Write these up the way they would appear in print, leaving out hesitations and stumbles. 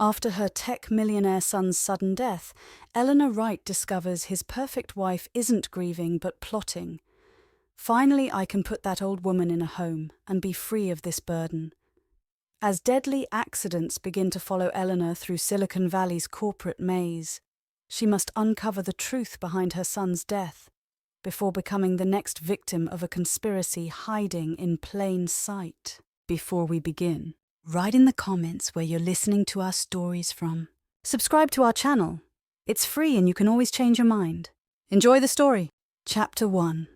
After her tech millionaire son's sudden death, Eleanor Wright discovers his perfect wife isn't grieving but plotting. Finally, I can put that old woman in a home and be free of this burden. As deadly accidents begin to follow Eleanor through Silicon Valley's corporate maze, she must uncover the truth behind her son's death before becoming the next victim of a conspiracy hiding in plain sight. Before we begin, write in the comments where you're listening to our stories from. Subscribe to our channel. It's free and you can always change your mind. Enjoy the story. Chapter 1.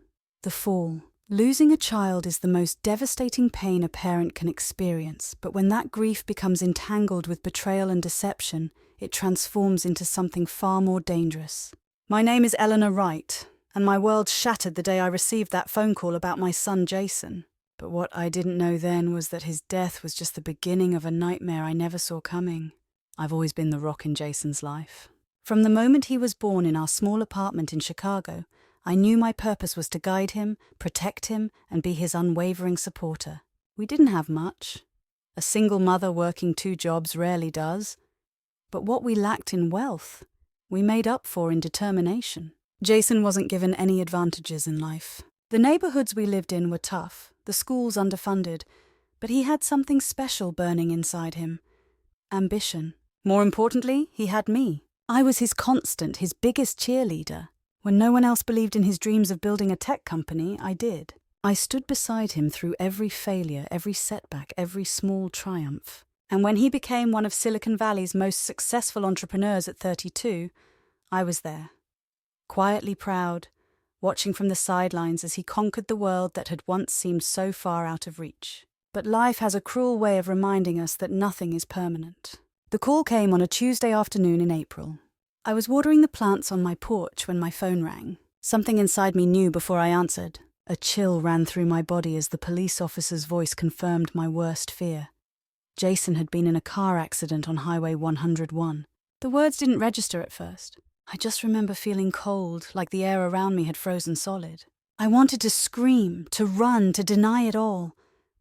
The Fall. Losing a child is the most devastating pain a parent can experience, but when that grief becomes entangled with betrayal and deception, it transforms into something far more dangerous. My name is Eleanor Wright, and my world shattered the day I received that phone call about my son Jason. But what I didn't know then was that his death was just the beginning of a nightmare I never saw coming. I've always been the rock in Jason's life. From the moment he was born in our small apartment in Chicago, I knew my purpose was to guide him, protect him, and be his unwavering supporter. We didn't have much. A single mother working 2 jobs rarely does. But what we lacked in wealth, we made up for in determination. Jason wasn't given any advantages in life. The neighborhoods we lived in were tough, the schools underfunded, but he had something special burning inside him. Ambition. More importantly, he had me. I was his constant, his biggest cheerleader. When no one else believed in his dreams of building a tech company, I did. I stood beside him through every failure, every setback, every small triumph. And when he became one of Silicon Valley's most successful entrepreneurs at 32, I was there. Quietly proud, watching from the sidelines as he conquered the world that had once seemed so far out of reach. But life has a cruel way of reminding us that nothing is permanent. The call came on a Tuesday afternoon in April. I was watering the plants on my porch when my phone rang. Something inside me knew before I answered. A chill ran through my body as the police officer's voice confirmed my worst fear. Jason had been in a car accident on Highway 101. The words didn't register at first. I just remember feeling cold, like the air around me had frozen solid. I wanted to scream, to run, to deny it all.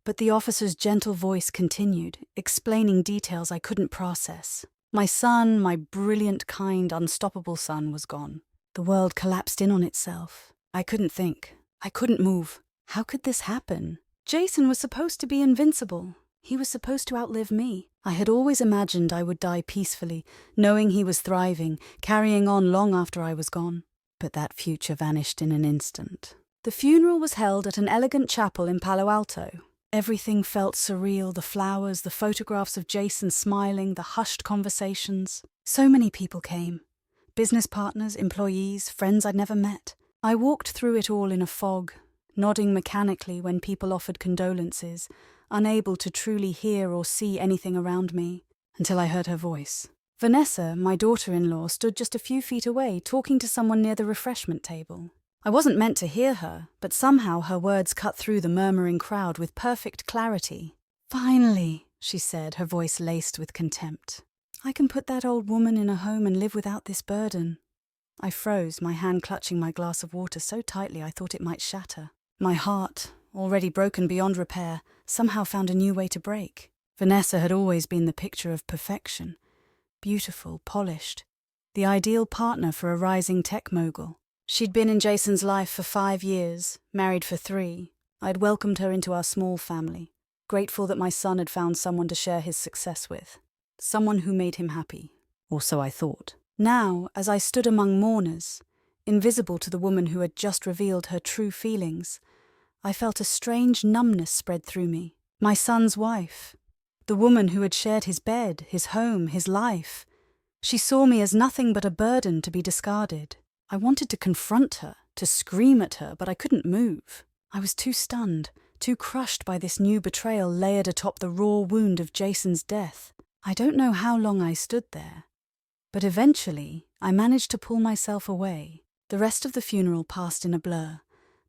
But the officer's gentle voice continued, explaining details I couldn't process. My son, my brilliant, kind, unstoppable son, was gone. The world collapsed in on itself. I couldn't think. I couldn't move. How could this happen? Jason was supposed to be invincible. He was supposed to outlive me. I had always imagined I would die peacefully, knowing he was thriving, carrying on long after I was gone. But that future vanished in an instant. The funeral was held at an elegant chapel in Palo Alto. Everything felt surreal, the flowers, the photographs of Jason smiling, the hushed conversations. So many people came. Business partners, employees, friends I'd never met. I walked through it all in a fog, nodding mechanically when people offered condolences, unable to truly hear or see anything around me, until I heard her voice. Vanessa, my daughter-in-law, stood just a few feet away, talking to someone near the refreshment table. I wasn't meant to hear her, but somehow her words cut through the murmuring crowd with perfect clarity. "Finally," she said, her voice laced with contempt. "I can put that old woman in a home and live without this burden." I froze, my hand clutching my glass of water so tightly I thought it might shatter. My heart, already broken beyond repair, somehow found a new way to break. Vanessa had always been the picture of perfection. Beautiful, polished. The ideal partner for a rising tech mogul. She'd been in Jason's life for 5 years, married for 3. I'd welcomed her into our small family, grateful that my son had found someone to share his success with. Someone who made him happy. Or so I thought. Now, as I stood among mourners, invisible to the woman who had just revealed her true feelings, I felt a strange numbness spread through me. My son's wife. The woman who had shared his bed, his home, his life. She saw me as nothing but a burden to be discarded. I wanted to confront her, to scream at her, but I couldn't move. I was too stunned, too crushed by this new betrayal layered atop the raw wound of Jason's death. I don't know how long I stood there, but eventually I managed to pull myself away. The rest of the funeral passed in a blur,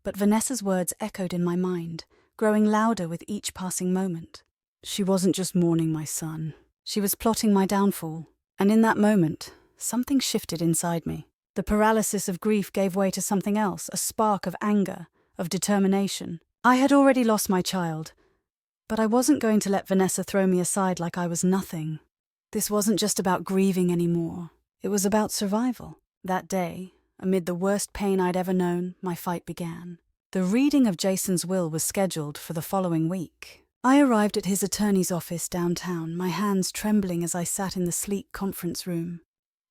but Vanessa's words echoed in my mind, growing louder with each passing moment. She wasn't just mourning my son. She was plotting my downfall, and in that moment, something shifted inside me. The paralysis of grief gave way to something else, a spark of anger, of determination. I had already lost my child, but I wasn't going to let Vanessa throw me aside like I was nothing. This wasn't just about grieving anymore. It was about survival. That day, amid the worst pain I'd ever known, my fight began. The reading of Jason's will was scheduled for the following week. I arrived at his attorney's office downtown, my hands trembling as I sat in the sleek conference room.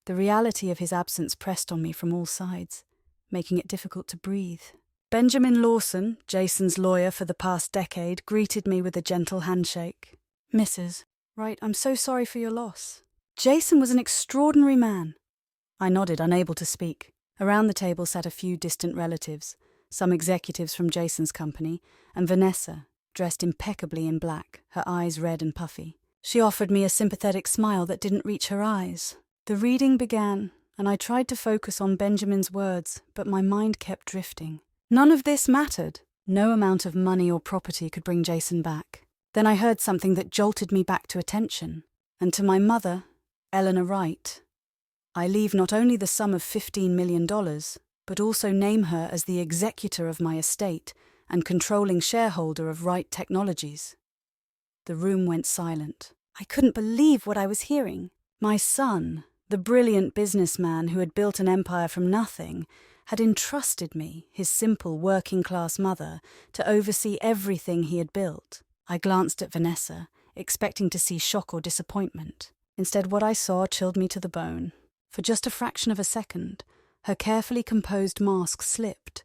The reality of his absence pressed on me from all sides, making it difficult to breathe. Benjamin Lawson, Jason's lawyer for the past decade, greeted me with a gentle handshake. "Mrs. Wright, I'm so sorry for your loss. Jason was an extraordinary man." I nodded, unable to speak. Around the table sat a few distant relatives, some executives from Jason's company, and Vanessa, dressed impeccably in black, her eyes red and puffy. She offered me a sympathetic smile that didn't reach her eyes. The reading began, and I tried to focus on Benjamin's words, but my mind kept drifting. None of this mattered. No amount of money or property could bring Jason back. Then I heard something that jolted me back to attention, and to my mother, Eleanor Wright. I leave not only the sum of $15 million, but also name her as the executor of my estate and controlling shareholder of Wright Technologies. The room went silent. I couldn't believe what I was hearing. My son, the brilliant businessman who had built an empire from nothing, had entrusted me, his simple working-class mother, to oversee everything he had built. I glanced at Vanessa, expecting to see shock or disappointment. Instead, what I saw chilled me to the bone. For just a fraction of a second, her carefully composed mask slipped,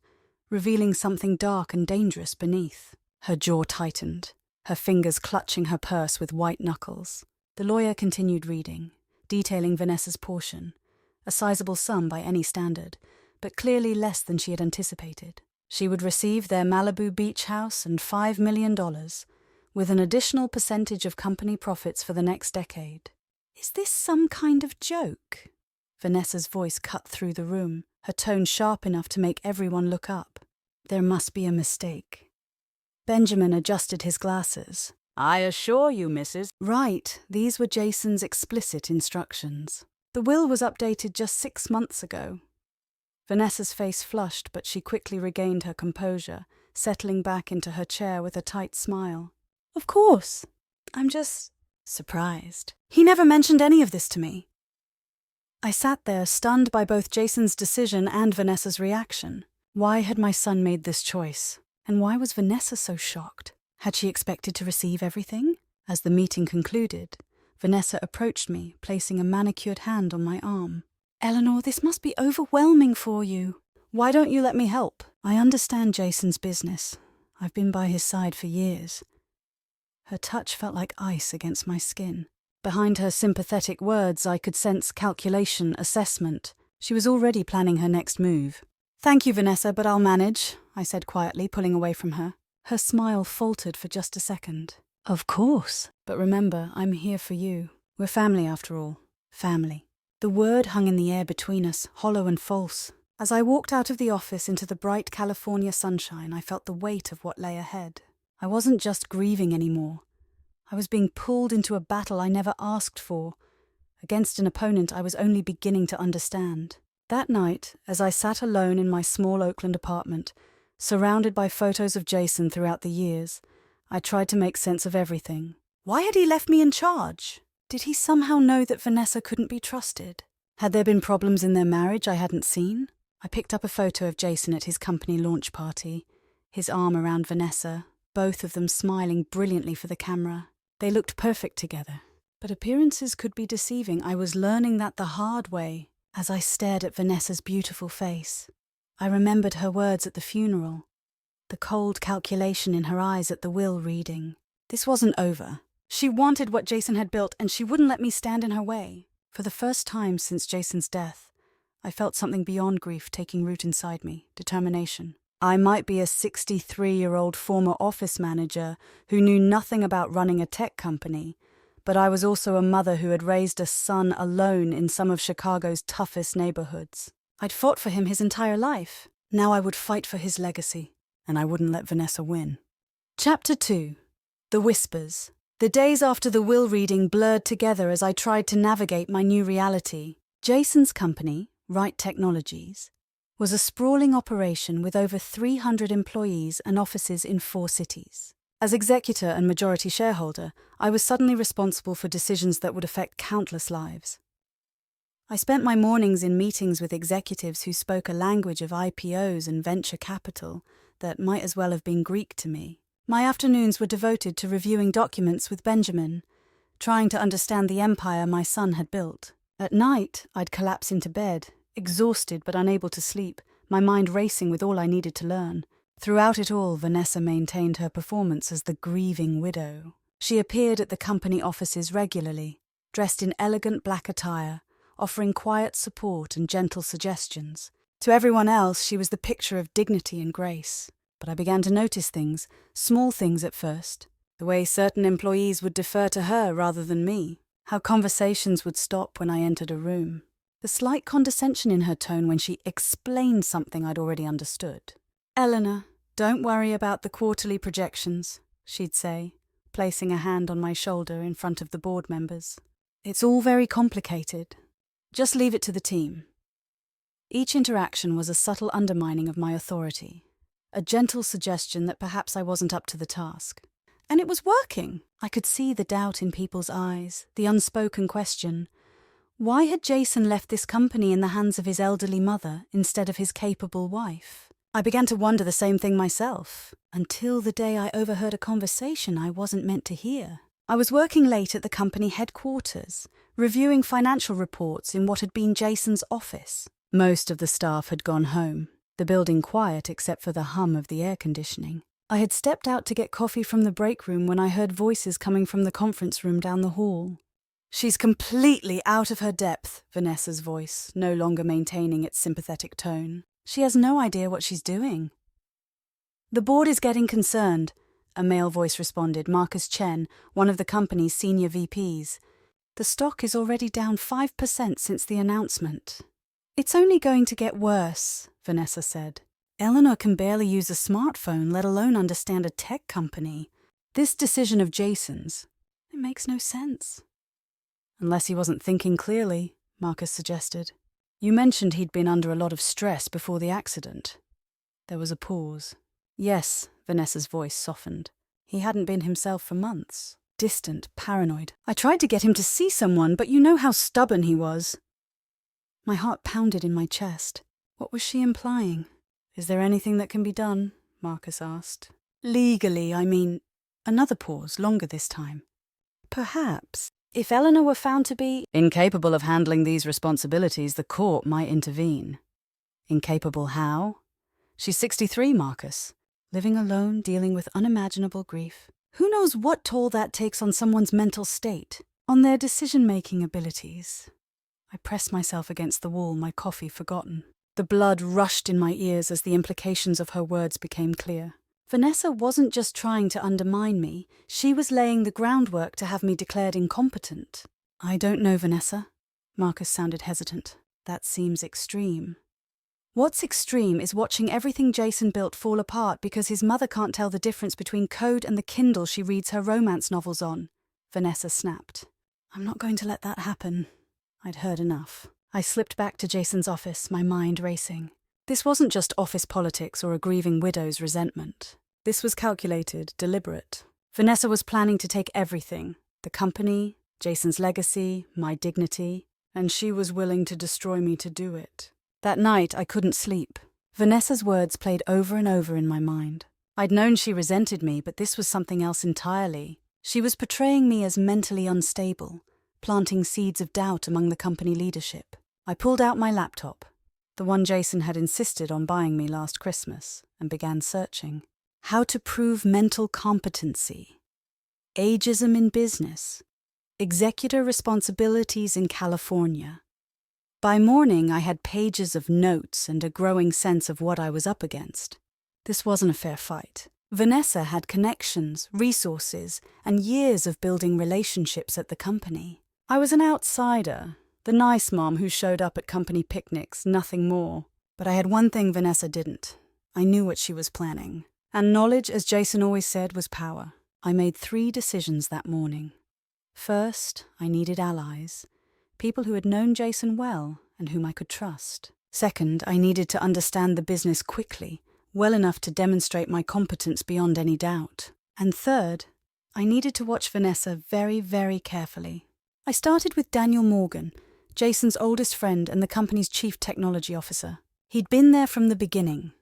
revealing something dark and dangerous beneath. Her jaw tightened, her fingers clutching her purse with white knuckles. The lawyer continued reading, detailing Vanessa's portion, a sizable sum by any standard, but clearly less than she had anticipated. She would receive their Malibu beach house and $5 million, with an additional percentage of company profits for the next decade. "Is this some kind of joke?" Vanessa's voice cut through the room, her tone sharp enough to make everyone look up. There must be a mistake. Benjamin adjusted his glasses. "I assure you, Mrs. Right, these were Jason's explicit instructions. The will was updated just 6 months ago." Vanessa's face flushed, but she quickly regained her composure, settling back into her chair with a tight smile. "Of course. I'm just surprised. He never mentioned any of this to me." I sat there, stunned by both Jason's decision and Vanessa's reaction. Why had my son made this choice? And why was Vanessa so shocked? Had she expected to receive everything? As the meeting concluded, Vanessa approached me, placing a manicured hand on my arm. "Eleanor, this must be overwhelming for you. Why don't you let me help? I understand Jason's business. I've been by his side for years." Her touch felt like ice against my skin. Behind her sympathetic words, I could sense calculation, assessment. She was already planning her next move. "Thank you, Vanessa, but I'll manage," I said quietly, pulling away from her. Her smile faltered for just a second. "Of course. But remember, I'm here for you. We're family after all. Family." The word hung in the air between us, hollow and false. As I walked out of the office into the bright California sunshine, I felt the weight of what lay ahead. I wasn't just grieving anymore. I was being pulled into a battle I never asked for, against an opponent I was only beginning to understand. That night, as I sat alone in my small Oakland apartment, surrounded by photos of Jason throughout the years, I tried to make sense of everything. Why had he left me in charge? Did he somehow know that Vanessa couldn't be trusted? Had there been problems in their marriage I hadn't seen? I picked up a photo of Jason at his company launch party, his arm around Vanessa, both of them smiling brilliantly for the camera. They looked perfect together. But appearances could be deceiving. I was learning that the hard way as I stared at Vanessa's beautiful face. I remembered her words at the funeral, the cold calculation in her eyes at the will reading. This wasn't over. She wanted what Jason had built, and she wouldn't let me stand in her way. For the first time since Jason's death, I felt something beyond grief taking root inside me, determination. I might be a 63-year-old former office manager who knew nothing about running a tech company, but I was also a mother who had raised a son alone in some of Chicago's toughest neighborhoods. I'd fought for him his entire life. Now I would fight for his legacy, and I wouldn't let Vanessa win. Chapter 2. The Whispers. The days after the will reading blurred together as I tried to navigate my new reality. Jason's company, Wright Technologies, was a sprawling operation with over 300 employees and offices in 4 cities. As executor and majority shareholder, I was suddenly responsible for decisions that would affect countless lives. I spent my mornings in meetings with executives who spoke a language of IPOs and venture capital that might as well have been Greek to me. My afternoons were devoted to reviewing documents with Benjamin, trying to understand the empire my son had built. At night, I'd collapse into bed, exhausted but unable to sleep, my mind racing with all I needed to learn. Throughout it all, Vanessa maintained her performance as the grieving widow. She appeared at the company offices regularly, dressed in elegant black attire, offering quiet support and gentle suggestions. To everyone else, she was the picture of dignity and grace. But I began to notice things, small things at first. The way certain employees would defer to her rather than me. How conversations would stop when I entered a room. The slight condescension in her tone when she explained something I'd already understood. "Eleanor, don't worry about the quarterly projections," she'd say, placing a hand on my shoulder in front of the board members. "It's all very complicated. Just leave it to the team." Each interaction was a subtle undermining of my authority, a gentle suggestion that perhaps I wasn't up to the task. And it was working. I could see the doubt in people's eyes, the unspoken question. Why had Jason left this company in the hands of his elderly mother instead of his capable wife? I began to wonder the same thing myself, until the day I overheard a conversation I wasn't meant to hear. I was working late at the company headquarters, reviewing financial reports in what had been Jason's office. Most of the staff had gone home, the building quiet except for the hum of the air conditioning. I had stepped out to get coffee from the break room when I heard voices coming from the conference room down the hall. "She's completely out of her depth," Vanessa's voice, no longer maintaining its sympathetic tone. "She has no idea what she's doing." "The board is getting concerned," a male voice responded, Marcus Chen, one of the company's senior VPs. "The stock is already down 5% since the announcement." "It's only going to get worse," Vanessa said. "Eleanor can barely use a smartphone, let alone understand a tech company. This decision of Jason's, it makes no sense." "Unless he wasn't thinking clearly," Marcus suggested. "You mentioned he'd been under a lot of stress before the accident." There was a pause. "Yes," Vanessa's voice softened. "He hadn't been himself for months. Distant, paranoid. I tried to get him to see someone, but you know how stubborn he was." My heart pounded in my chest. What was she implying? "Is there anything that can be done?" Marcus asked. "Legally, I mean." Another pause, longer this time. "Perhaps. If Eleanor were found to be incapable of handling these responsibilities, the court might intervene." "Incapable how?" "She's 63, Marcus. Living alone, dealing with unimaginable grief. Who knows what toll that takes on someone's mental state, on their decision-making abilities." I pressed myself against the wall, my coffee forgotten. The blood rushed in my ears as the implications of her words became clear. Vanessa wasn't just trying to undermine me, she was laying the groundwork to have me declared incompetent. "I don't know, Vanessa." Marcus sounded hesitant. "That seems extreme." "What's extreme is watching everything Jason built fall apart because his mother can't tell the difference between code and the Kindle she reads her romance novels on," Vanessa snapped. "I'm not going to let that happen." I'd heard enough. I slipped back to Jason's office, my mind racing. This wasn't just office politics or a grieving widow's resentment. This was calculated, deliberate. Vanessa was planning to take everything, the company, Jason's legacy, my dignity, and she was willing to destroy me to do it. That night, I couldn't sleep. Vanessa's words played over and over in my mind. I'd known she resented me, but this was something else entirely. She was portraying me as mentally unstable, planting seeds of doubt among the company leadership. I pulled out my laptop, the one Jason had insisted on buying me last Christmas, and began searching. How to prove mental competency. Ageism in business. Executor responsibilities in California. By morning, I had pages of notes and a growing sense of what I was up against. This wasn't a fair fight. Vanessa had connections, resources, and years of building relationships at the company. I was an outsider, the nice mom who showed up at company picnics, nothing more. But I had one thing Vanessa didn't. I knew what she was planning. And knowledge, as Jason always said, was power. I made 3 decisions that morning. First, I needed allies, people who had known Jason well and whom I could trust. Second, I needed to understand the business quickly, well enough to demonstrate my competence beyond any doubt. And third, I needed to watch Vanessa very, very carefully. I started with Daniel Morgan, Jason's oldest friend and the company's chief technology officer. He'd been there from the beginning,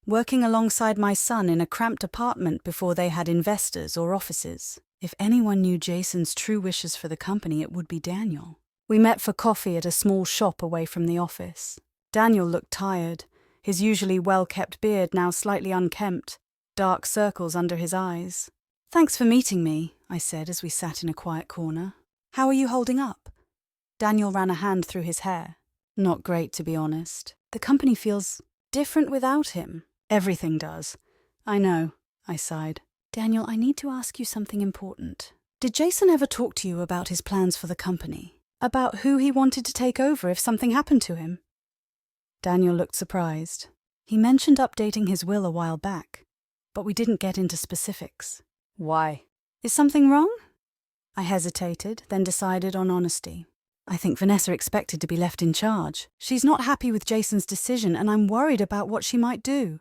working alongside my son in a cramped apartment before they had investors or offices. If anyone knew Jason's true wishes for the company, it would be Daniel. We met for coffee at a small shop away from the office. Daniel looked tired, his usually well-kept beard now slightly unkempt, dark circles under his eyes. "Thanks for meeting me," I said as we sat in a quiet corner. "How are you holding up?" Daniel ran a hand through his hair. "Not great, to be honest. The company feels different without him." "Everything does." "I know," I sighed. "Daniel, I need to ask you something important. Did Jason ever talk to you about his plans for the company? About who he wanted to take over if something happened to him?" Daniel looked surprised. He mentioned updating his will a while back, but we didn't get into specifics. "Why? Is something wrong?" I hesitated, then decided on honesty. "I think Vanessa expected to be left in charge. She's not happy with Jason's decision, and I'm worried about what she might do."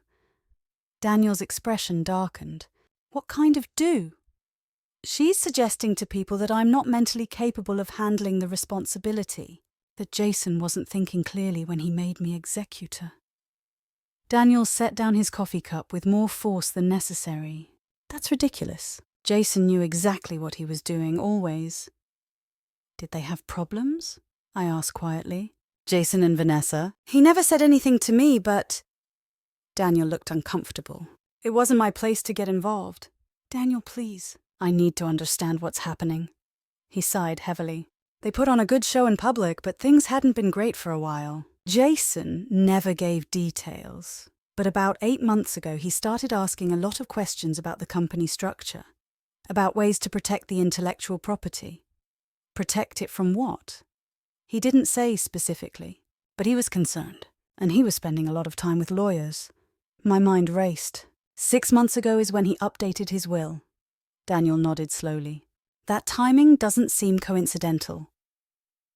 Daniel's expression darkened. "What kind of do?" "She's suggesting to people that I'm not mentally capable of handling the responsibility, that Jason wasn't thinking clearly when he made me executor." Daniel set down his coffee cup with more force than necessary. "That's ridiculous. Jason knew exactly what he was doing, always." "Did they have problems?" I asked quietly. "Jason and Vanessa? He never said anything to me, but—" Daniel looked uncomfortable. "It wasn't my place to get involved." "Daniel, please. I need to understand what's happening." He sighed heavily. "They put on a good show in public, but things hadn't been great for a while. Jason never gave details, but about 8 months ago he started asking a lot of questions about the company structure, about ways to protect the intellectual property. Protect it from what? He didn't say specifically, but he was concerned, and he was spending a lot of time with lawyers. My mind raced. 6 months ago is when he updated his will." Daniel nodded slowly. "That timing doesn't seem coincidental."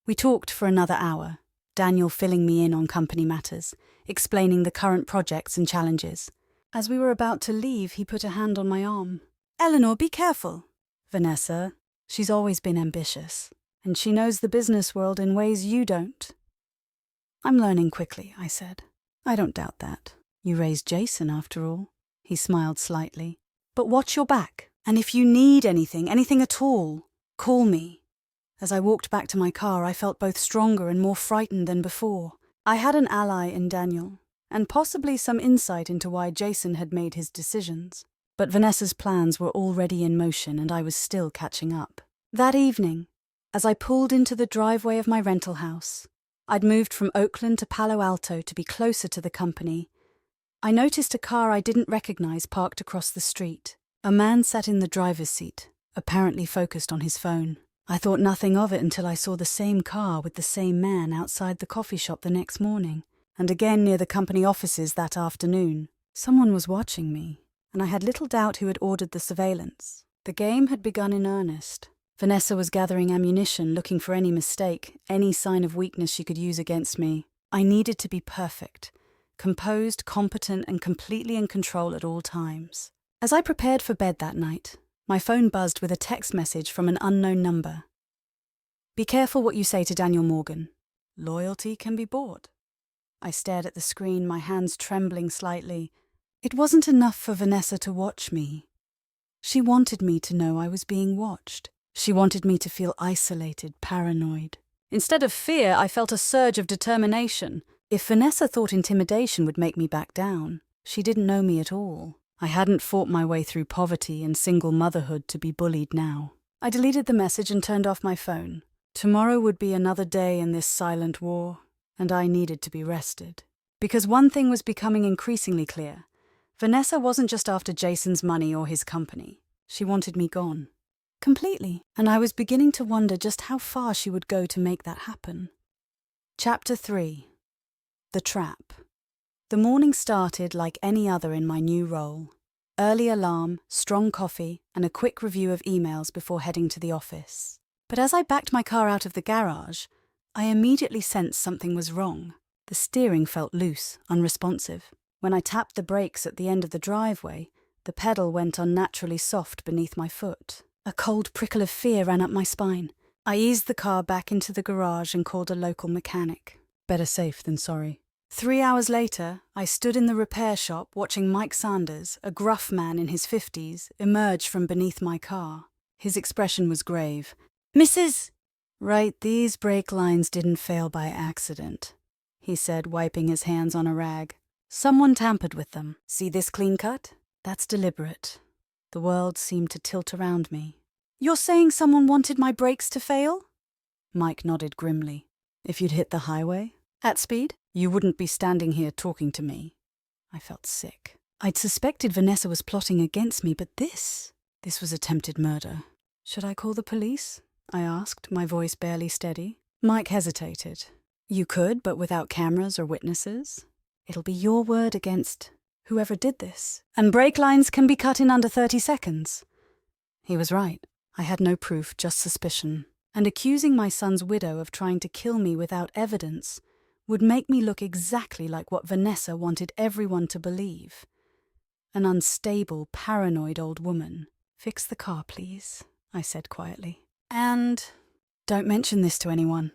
We talked for another hour, Daniel filling me in on company matters, explaining the current projects and challenges. As we were about to leave, he put a hand on my arm. "Eleanor, be careful." "Vanessa, she's always been ambitious, and she knows the business world in ways you don't." "I'm learning quickly," I said. "I don't doubt that. You raised Jason, after all." He smiled slightly. "But watch your back, and if you need anything at all, call me." As I walked back to my car, I felt both stronger and more frightened than before. I had an ally in Daniel, and possibly some insight into why Jason had made his decisions. But Vanessa's plans were already in motion, and I was still catching up. That evening, as I pulled into the driveway of my rental house, I'd moved from Oakland to Palo Alto to be closer to the company. I noticed a car I didn't recognize parked across the street. A man sat in the driver's seat, apparently focused on his phone. I thought nothing of it until I saw the same car with the same man outside the coffee shop the next morning, and again near the company offices that afternoon. Someone was watching me, and I had little doubt who had ordered the surveillance. The game had begun in earnest. Vanessa was gathering ammunition, looking for any mistake, any sign of weakness she could use against me. I needed to be perfect, composed, competent, and completely in control at all times. As I prepared for bed that night, my phone buzzed with a text message from an unknown number. "Be careful what you say to Daniel Morgan. Loyalty can be bought." I stared at the screen, my hands trembling slightly. It wasn't enough for Vanessa to watch me. She wanted me to know I was being watched. She wanted me to feel isolated, paranoid. Instead of fear, I felt a surge of determination. If Vanessa thought intimidation would make me back down, she didn't know me at all. I hadn't fought my way through poverty and single motherhood to be bullied now. I deleted the message and turned off my phone. Tomorrow would be another day in this silent war, and I needed to be rested. Because one thing was becoming increasingly clear. Vanessa wasn't just after Jason's money or his company. She wanted me gone. Completely. And I was beginning to wonder just how far she would go to make that happen. Chapter 3. The Trap. The morning started like any other in my new role. Early alarm, strong coffee, and a quick review of emails before heading to the office. But as I backed my car out of the garage, I immediately sensed something was wrong. The steering felt loose, unresponsive. When I tapped the brakes at the end of the driveway, The pedal went unnaturally soft beneath my foot. A cold prickle of fear ran up my spine. I eased the car back into the garage and called a local mechanic. Better safe than sorry. 3 hours later, I stood in the repair shop watching Mike Sanders, a gruff man in his 50s, emerge from beneath my car. His expression was grave. "Mrs. Right, these brake lines didn't fail by accident," he said, wiping his hands on a rag. "Someone tampered with them. See this clean cut? That's deliberate." The world seemed to tilt around me. "You're saying someone wanted my brakes to fail?" Mike nodded grimly. "If you'd hit the highway, at speed, you wouldn't be standing here talking to me." I felt sick. I'd suspected Vanessa was plotting against me, but this was attempted murder. "Should I call the police?" I asked, my voice barely steady. Mike hesitated. "You could, but without cameras or witnesses. It'll be your word against whoever did this. And brake lines can be cut in under 30 seconds. He was right. I had no proof, just suspicion. And accusing my son's widow of trying to kill me without evidence would make me look exactly like what Vanessa wanted everyone to believe. An unstable, paranoid old woman. "Fix the car, please," I said quietly. "And don't mention this to anyone."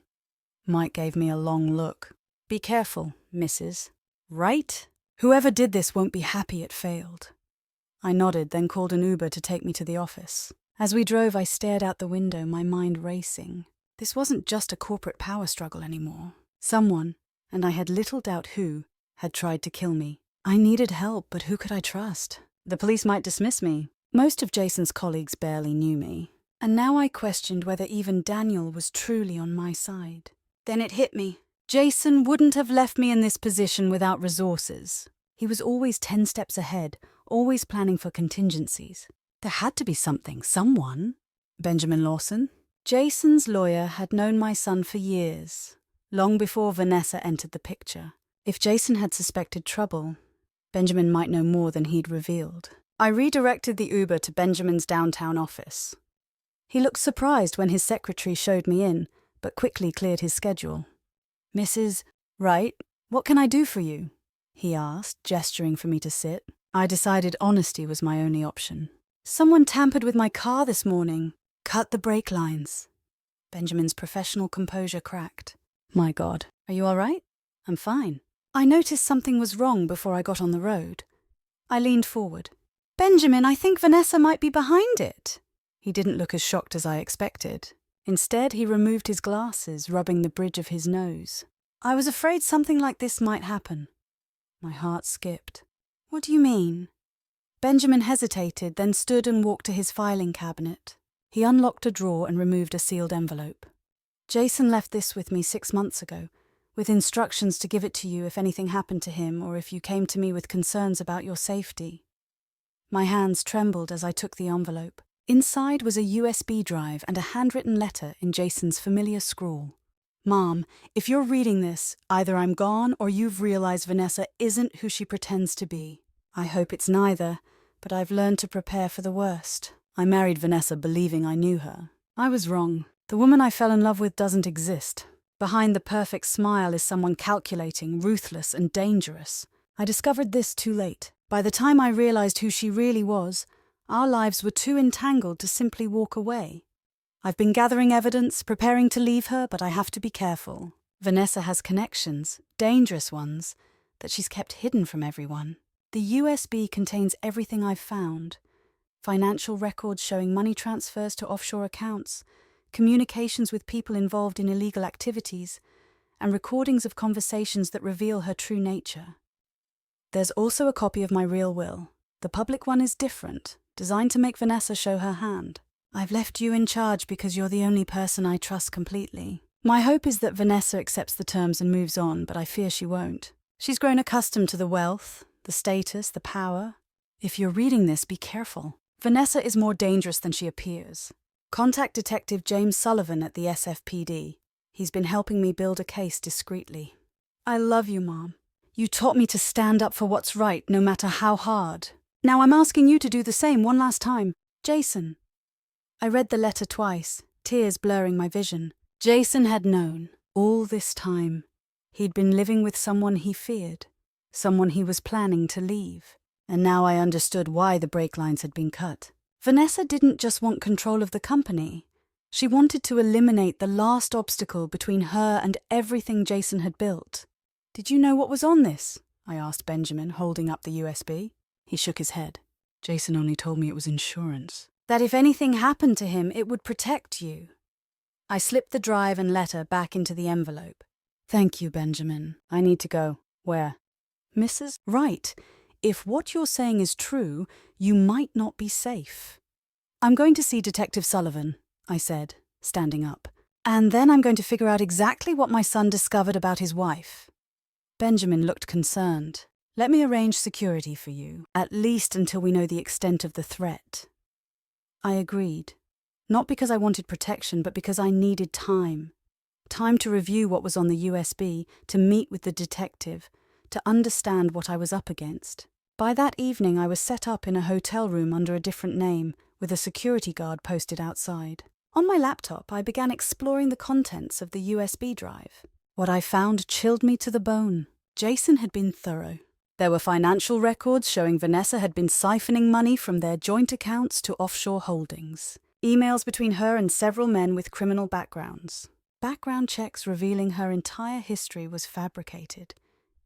Mike gave me a long look. "Be careful, Mrs. Right? Whoever did this won't be happy it failed." I nodded, then called an Uber to take me to the office. As we drove, I stared out the window, my mind racing. This wasn't just a corporate power struggle anymore. Someone, and I had little doubt who, had tried to kill me. I needed help, but who could I trust? The police might dismiss me. Most of Jason's colleagues barely knew me. And now I questioned whether even Daniel was truly on my side. Then it hit me. Jason wouldn't have left me in this position without resources. He was always 10 steps ahead, always planning for contingencies. There had to be something, someone. Benjamin Lawson? Jason's lawyer had known my son for years, long before Vanessa entered the picture. If Jason had suspected trouble, Benjamin might know more than he'd revealed. I redirected the Uber to Benjamin's downtown office. He looked surprised when his secretary showed me in, but quickly cleared his schedule. "Mrs. Wright, what can I do for you?" he asked, gesturing for me to sit. I decided honesty was my only option. "Someone tampered with my car this morning. Cut the brake lines." Benjamin's professional composure cracked. "My God, are you all right?" "I'm fine." I noticed something was wrong before I got on the road. I leaned forward. "Benjamin, I think Vanessa might be behind it." He didn't look as shocked as I expected. Instead, he removed his glasses, rubbing the bridge of his nose. "I was afraid something like this might happen." My heart skipped. "What do you mean?" Benjamin hesitated, then stood and walked to his filing cabinet. He unlocked a drawer and removed a sealed envelope. "Jason left this with me 6 months ago, with instructions to give it to you if anything happened to him or if you came to me with concerns about your safety." My hands trembled as I took the envelope. Inside was a USB drive and a handwritten letter in Jason's familiar scrawl. "Mom, if you're reading this, either I'm gone or you've realized Vanessa isn't who she pretends to be. I hope it's neither, but I've learned to prepare for the worst. I married Vanessa believing I knew her. I was wrong. The woman I fell in love with doesn't exist. Behind the perfect smile is someone calculating, ruthless, and dangerous. I discovered this too late. By the time I realized who she really was, our lives were too entangled to simply walk away. I've been gathering evidence, preparing to leave her, but I have to be careful. Vanessa has connections, dangerous ones, that she's kept hidden from everyone. The USB contains everything I've found. Financial records showing money transfers to offshore accounts, communications with people involved in illegal activities, and recordings of conversations that reveal her true nature. There's also a copy of my real will. The public one is different, designed to make Vanessa show her hand. I've left you in charge because you're the only person I trust completely. My hope is that Vanessa accepts the terms and moves on, but I fear she won't. She's grown accustomed to the wealth, the status, the power. If you're reading this, be careful. Vanessa is more dangerous than she appears. Contact Detective James Sullivan at the SFPD. He's been helping me build a case discreetly. I love you, Mom. You taught me to stand up for what's right, no matter how hard. Now I'm asking you to do the same one last time. Jason. I read the letter twice, tears blurring my vision. Jason had known, all this time. He'd been living with someone he feared, someone he was planning to leave. And now I understood why the brake lines had been cut. Vanessa didn't just want control of the company. She wanted to eliminate the last obstacle between her and everything Jason had built. "Did you know what was on this?" I asked Benjamin, holding up the USB. He shook his head. "Jason only told me it was insurance. That if anything happened to him, it would protect you." I slipped the drive and letter back into the envelope. "Thank you, Benjamin. I need to go." "Where?" "Mrs. Wright, if what you're saying is true, you might not be safe." "I'm going to see Detective Sullivan," I said, standing up. "And then I'm going to figure out exactly what my son discovered about his wife." Benjamin looked concerned. "Let me arrange security for you, at least until we know the extent of the threat." I agreed. Not because I wanted protection, but because I needed time. Time to review what was on the USB, to meet with the detective, to understand what I was up against. By that evening, I was set up in a hotel room under a different name, with a security guard posted outside. On my laptop, I began exploring the contents of the USB drive. What I found chilled me to the bone. Jason had been thorough. There were financial records showing Vanessa had been siphoning money from their joint accounts to offshore holdings. Emails between her and several men with criminal backgrounds. Background checks revealing her entire history was fabricated.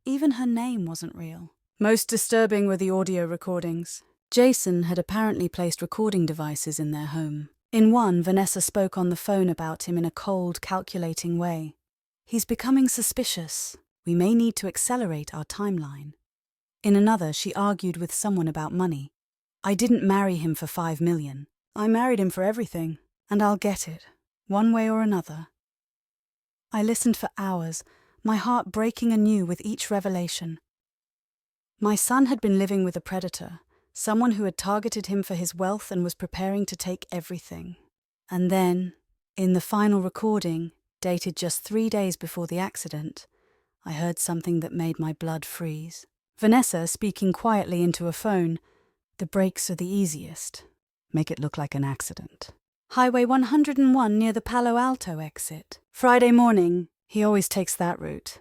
Even her name wasn't real. Most disturbing were the audio recordings. Jason had apparently placed recording devices in their home. In one, Vanessa spoke on the phone about him in a cold, calculating way. "He's becoming suspicious. We may need to accelerate our timeline." In another, she argued with someone about money. "I didn't marry him for $5 million. I married him for everything, and I'll get it, one way or another." I listened for hours, my heart breaking anew with each revelation. My son had been living with a predator, someone who had targeted him for his wealth and was preparing to take everything. And then, in the final recording, dated just 3 days before the accident, I heard something that made my blood freeze. Vanessa speaking quietly into a phone. "The brakes are the easiest. Make it look like an accident. Highway 101 near the Palo Alto exit. Friday morning, he always takes that route.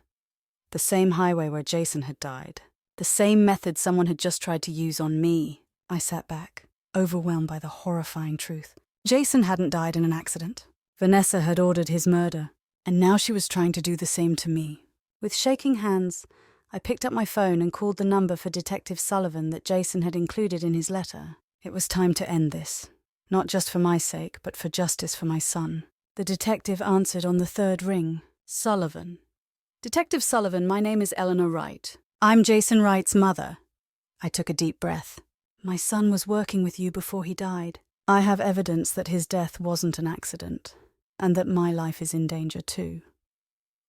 The same highway where Jason had died. The same method someone had just tried to use on me." I sat back, overwhelmed by the horrifying truth. Jason hadn't died in an accident. Vanessa had ordered his murder, and now she was trying to do the same to me. With shaking hands, I picked up my phone and called the number for Detective Sullivan that Jason had included in his letter. It was time to end this. Not just for my sake, but for justice for my son. The detective answered on the third ring. "Sullivan. Detective Sullivan, my name is Eleanor Wright. I'm Jason Wright's mother." I took a deep breath. "My son was working with you before he died. I have evidence that his death wasn't an accident, and that my life is in danger too."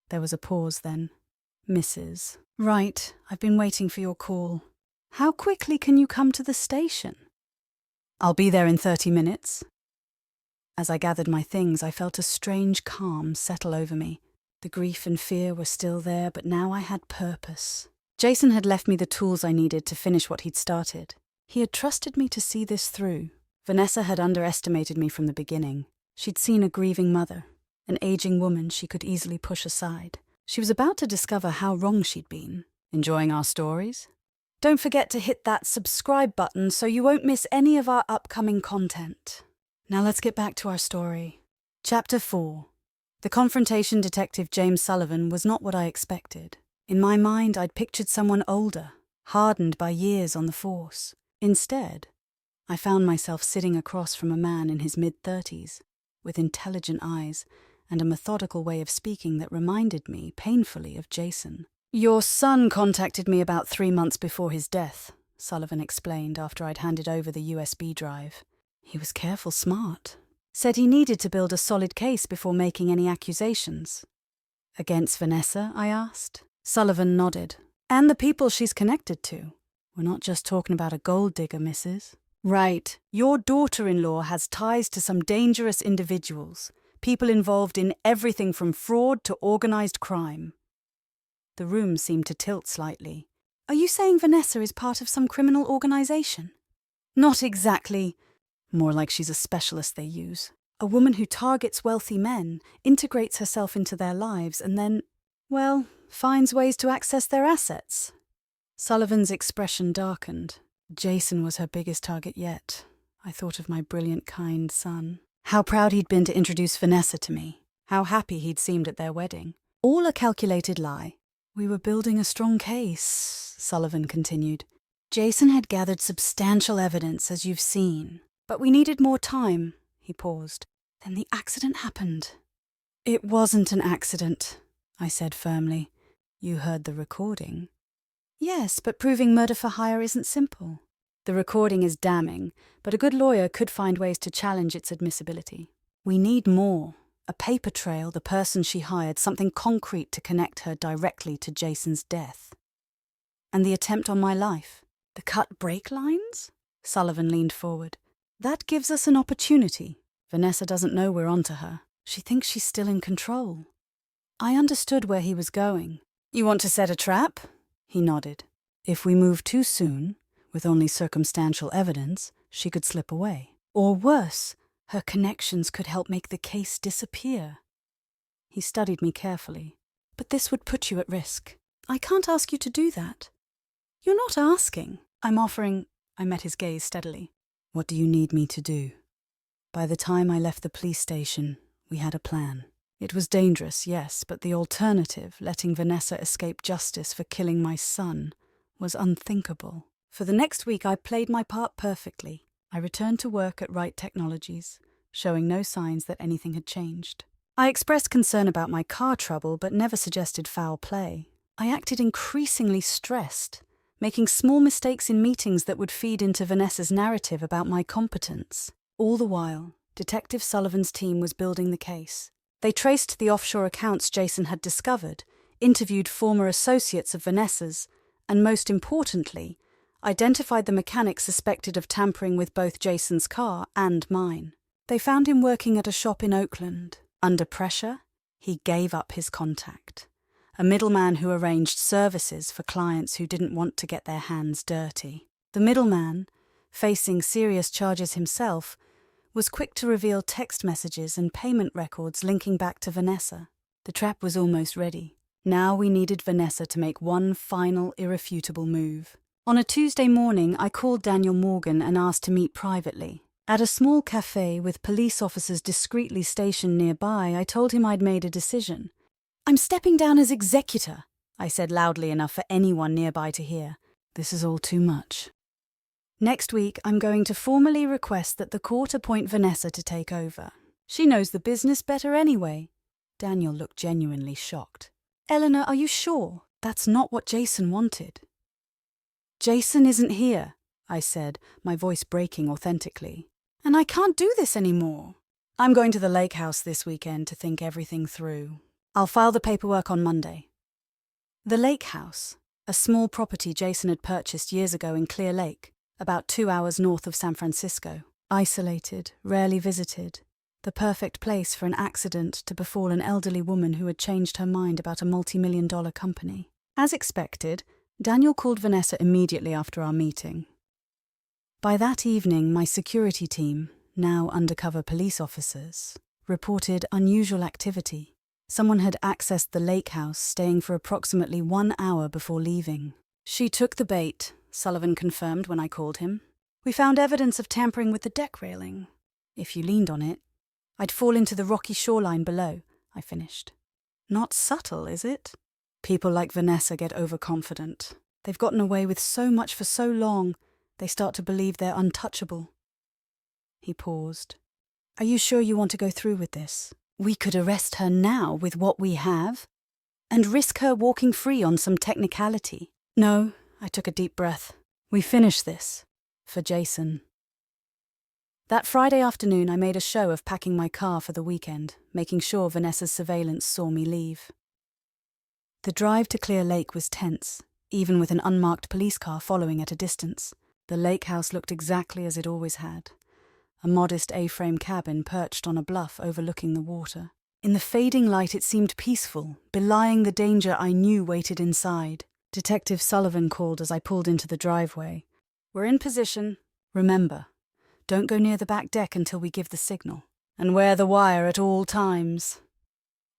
There was a pause then. "Mrs. Wright, I've been waiting for your call. How quickly can you come to the station?" "I'll be there in 30 minutes. As I gathered my things, I felt a strange calm settle over me. The grief and fear were still there, but now I had purpose. Jason had left me the tools I needed to finish what he'd started. He had trusted me to see this through. Vanessa had underestimated me from the beginning. She'd seen a grieving mother, an aging woman she could easily push aside. She was about to discover how wrong she'd been. Enjoying our stories? Don't forget to hit that subscribe button so you won't miss any of our upcoming content. Now let's get back to our story. Chapter 4. The confrontation Detective James Sullivan was not what I expected. In my mind, I'd pictured someone older, hardened by years on the force. Instead, I found myself sitting across from a man in his mid-30s, with intelligent eyes and a methodical way of speaking that reminded me painfully of Jason. "Your son contacted me about 3 months before his death," Sullivan explained after I'd handed over the USB drive. "He was careful smart. Said he needed to build a solid case before making any accusations." "Against Vanessa?" I asked. Sullivan nodded. "And the people she's connected to. We're not just talking about a gold digger, Mrs. Right. Your daughter-in-law has ties to some dangerous individuals, people involved in everything from fraud to organized crime." The room seemed to tilt slightly. "Are you saying Vanessa is part of some criminal organization?" "Not exactly. More like she's a specialist they use. A woman who targets wealthy men, integrates herself into their lives, and then, well, finds ways to access their assets." Sullivan's expression darkened. Jason was her biggest target yet. I thought of my brilliant, kind son. How proud he'd been to introduce Vanessa to me. How happy he'd seemed at their wedding. All a calculated lie. We were building a strong case, Sullivan continued. Jason had gathered substantial evidence, as you've seen. But we needed more time. He paused. Then the accident happened. It wasn't an accident, I said firmly. You heard the recording. Yes, but proving murder for hire isn't simple. The recording is damning, but a good lawyer could find ways to challenge its admissibility. We need more. A paper trail, the person she hired, something concrete to connect her directly to Jason's death. And the attempt on my life. The cut brake lines? Sullivan leaned forward. That gives us an opportunity. Vanessa doesn't know we're onto her. She thinks she's still in control. I understood where he was going. You want to set a trap? He nodded. If we move too soon, with only circumstantial evidence, she could slip away. Or worse, her connections could help make the case disappear. He studied me carefully. But this would put you at risk. I can't ask you to do that. You're not asking. I'm offering. I met his gaze steadily. What do you need me to do? By the time I left the police station, we had a plan. It was dangerous, yes, but the alternative, letting Vanessa escape justice for killing my son, was unthinkable. For the next week, I played my part perfectly. I returned to work at Right Technologies, showing no signs that anything had changed. I expressed concern about my car trouble, but never suggested foul play. I acted increasingly stressed, making small mistakes in meetings that would feed into Vanessa's narrative about my competence. All the while, Detective Sullivan's team was building the case. They traced the offshore accounts Jason had discovered, interviewed former associates of Vanessa's, and most importantly, identified the mechanic suspected of tampering with both Jason's car and mine. They found him working at a shop in Oakland. Under pressure, he gave up his contact. A middleman who arranged services for clients who didn't want to get their hands dirty. The middleman, facing serious charges himself, was quick to reveal text messages and payment records linking back to Vanessa. The trap was almost ready. Now we needed Vanessa to make one final irrefutable move. On a Tuesday morning, I called Daniel Morgan and asked to meet privately. At a small cafe with police officers discreetly stationed nearby, I told him I'd made a decision. I'm stepping down as executor, I said loudly enough for anyone nearby to hear. This is all too much. Next week, I'm going to formally request that the court appoint Vanessa to take over. She knows the business better anyway. Daniel looked genuinely shocked. Eleanor, are you sure? That's not what Jason wanted. Jason isn't here, I said, my voice breaking authentically. And I can't do this anymore. I'm going to the lake house this weekend to think everything through. I'll file the paperwork on Monday. The lake house, a small property Jason had purchased years ago in Clear Lake, about 2 hours north of San Francisco. Isolated, rarely visited. The perfect place for an accident to befall an elderly woman who had changed her mind about a multi-million-dollar company. As expected, Daniel called Vanessa immediately after our meeting. By that evening, my security team, now undercover police officers, reported unusual activity. Someone had accessed the lake house, staying for approximately 1 hour before leaving. She took the bait, Sullivan confirmed when I called him. We found evidence of tampering with the deck railing. If you leaned on it, I'd fall into the rocky shoreline below, I finished. Not subtle, is it? People like Vanessa get overconfident. They've gotten away with so much for so long, they start to believe they're untouchable. He paused. Are you sure you want to go through with this? We could arrest her now with what we have, and risk her walking free on some technicality. No, I took a deep breath. We finish this. For Jason. That Friday afternoon, I made a show of packing my car for the weekend, making sure Vanessa's surveillance saw me leave. The drive to Clear Lake was tense, even with an unmarked police car following at a distance. The lake house looked exactly as it always had. A modest A-frame cabin perched on a bluff overlooking the water. In the fading light it seemed peaceful, belying the danger I knew waited inside. Detective Sullivan called as I pulled into the driveway. We're in position. Remember, don't go near the back deck until we give the signal. And wear the wire at all times.